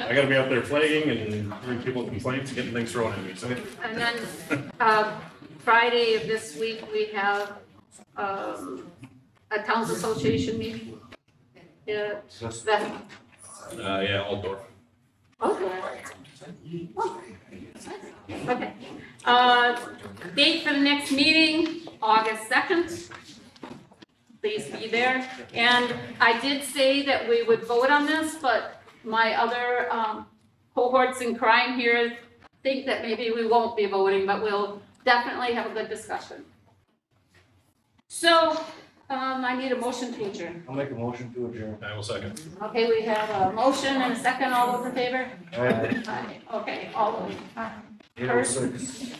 I gotta be out there flagging and hearing people's complaints, getting things thrown at me, so. And then, Friday of this week, we have, a towns association meeting. Yeah, that, Yeah, Altdorf. okay. Okay, date for the next meeting, August 2nd. Please be there. And I did say that we would vote on this, but my other cohorts in crime here think that maybe we won't be voting, but we'll definitely have a good discussion. So, I need a motion to adjourn. I'll make a motion to adjourn. I will second. Okay, we have a motion and a second. All those in favor? Aye. Aye. Okay, all those. First,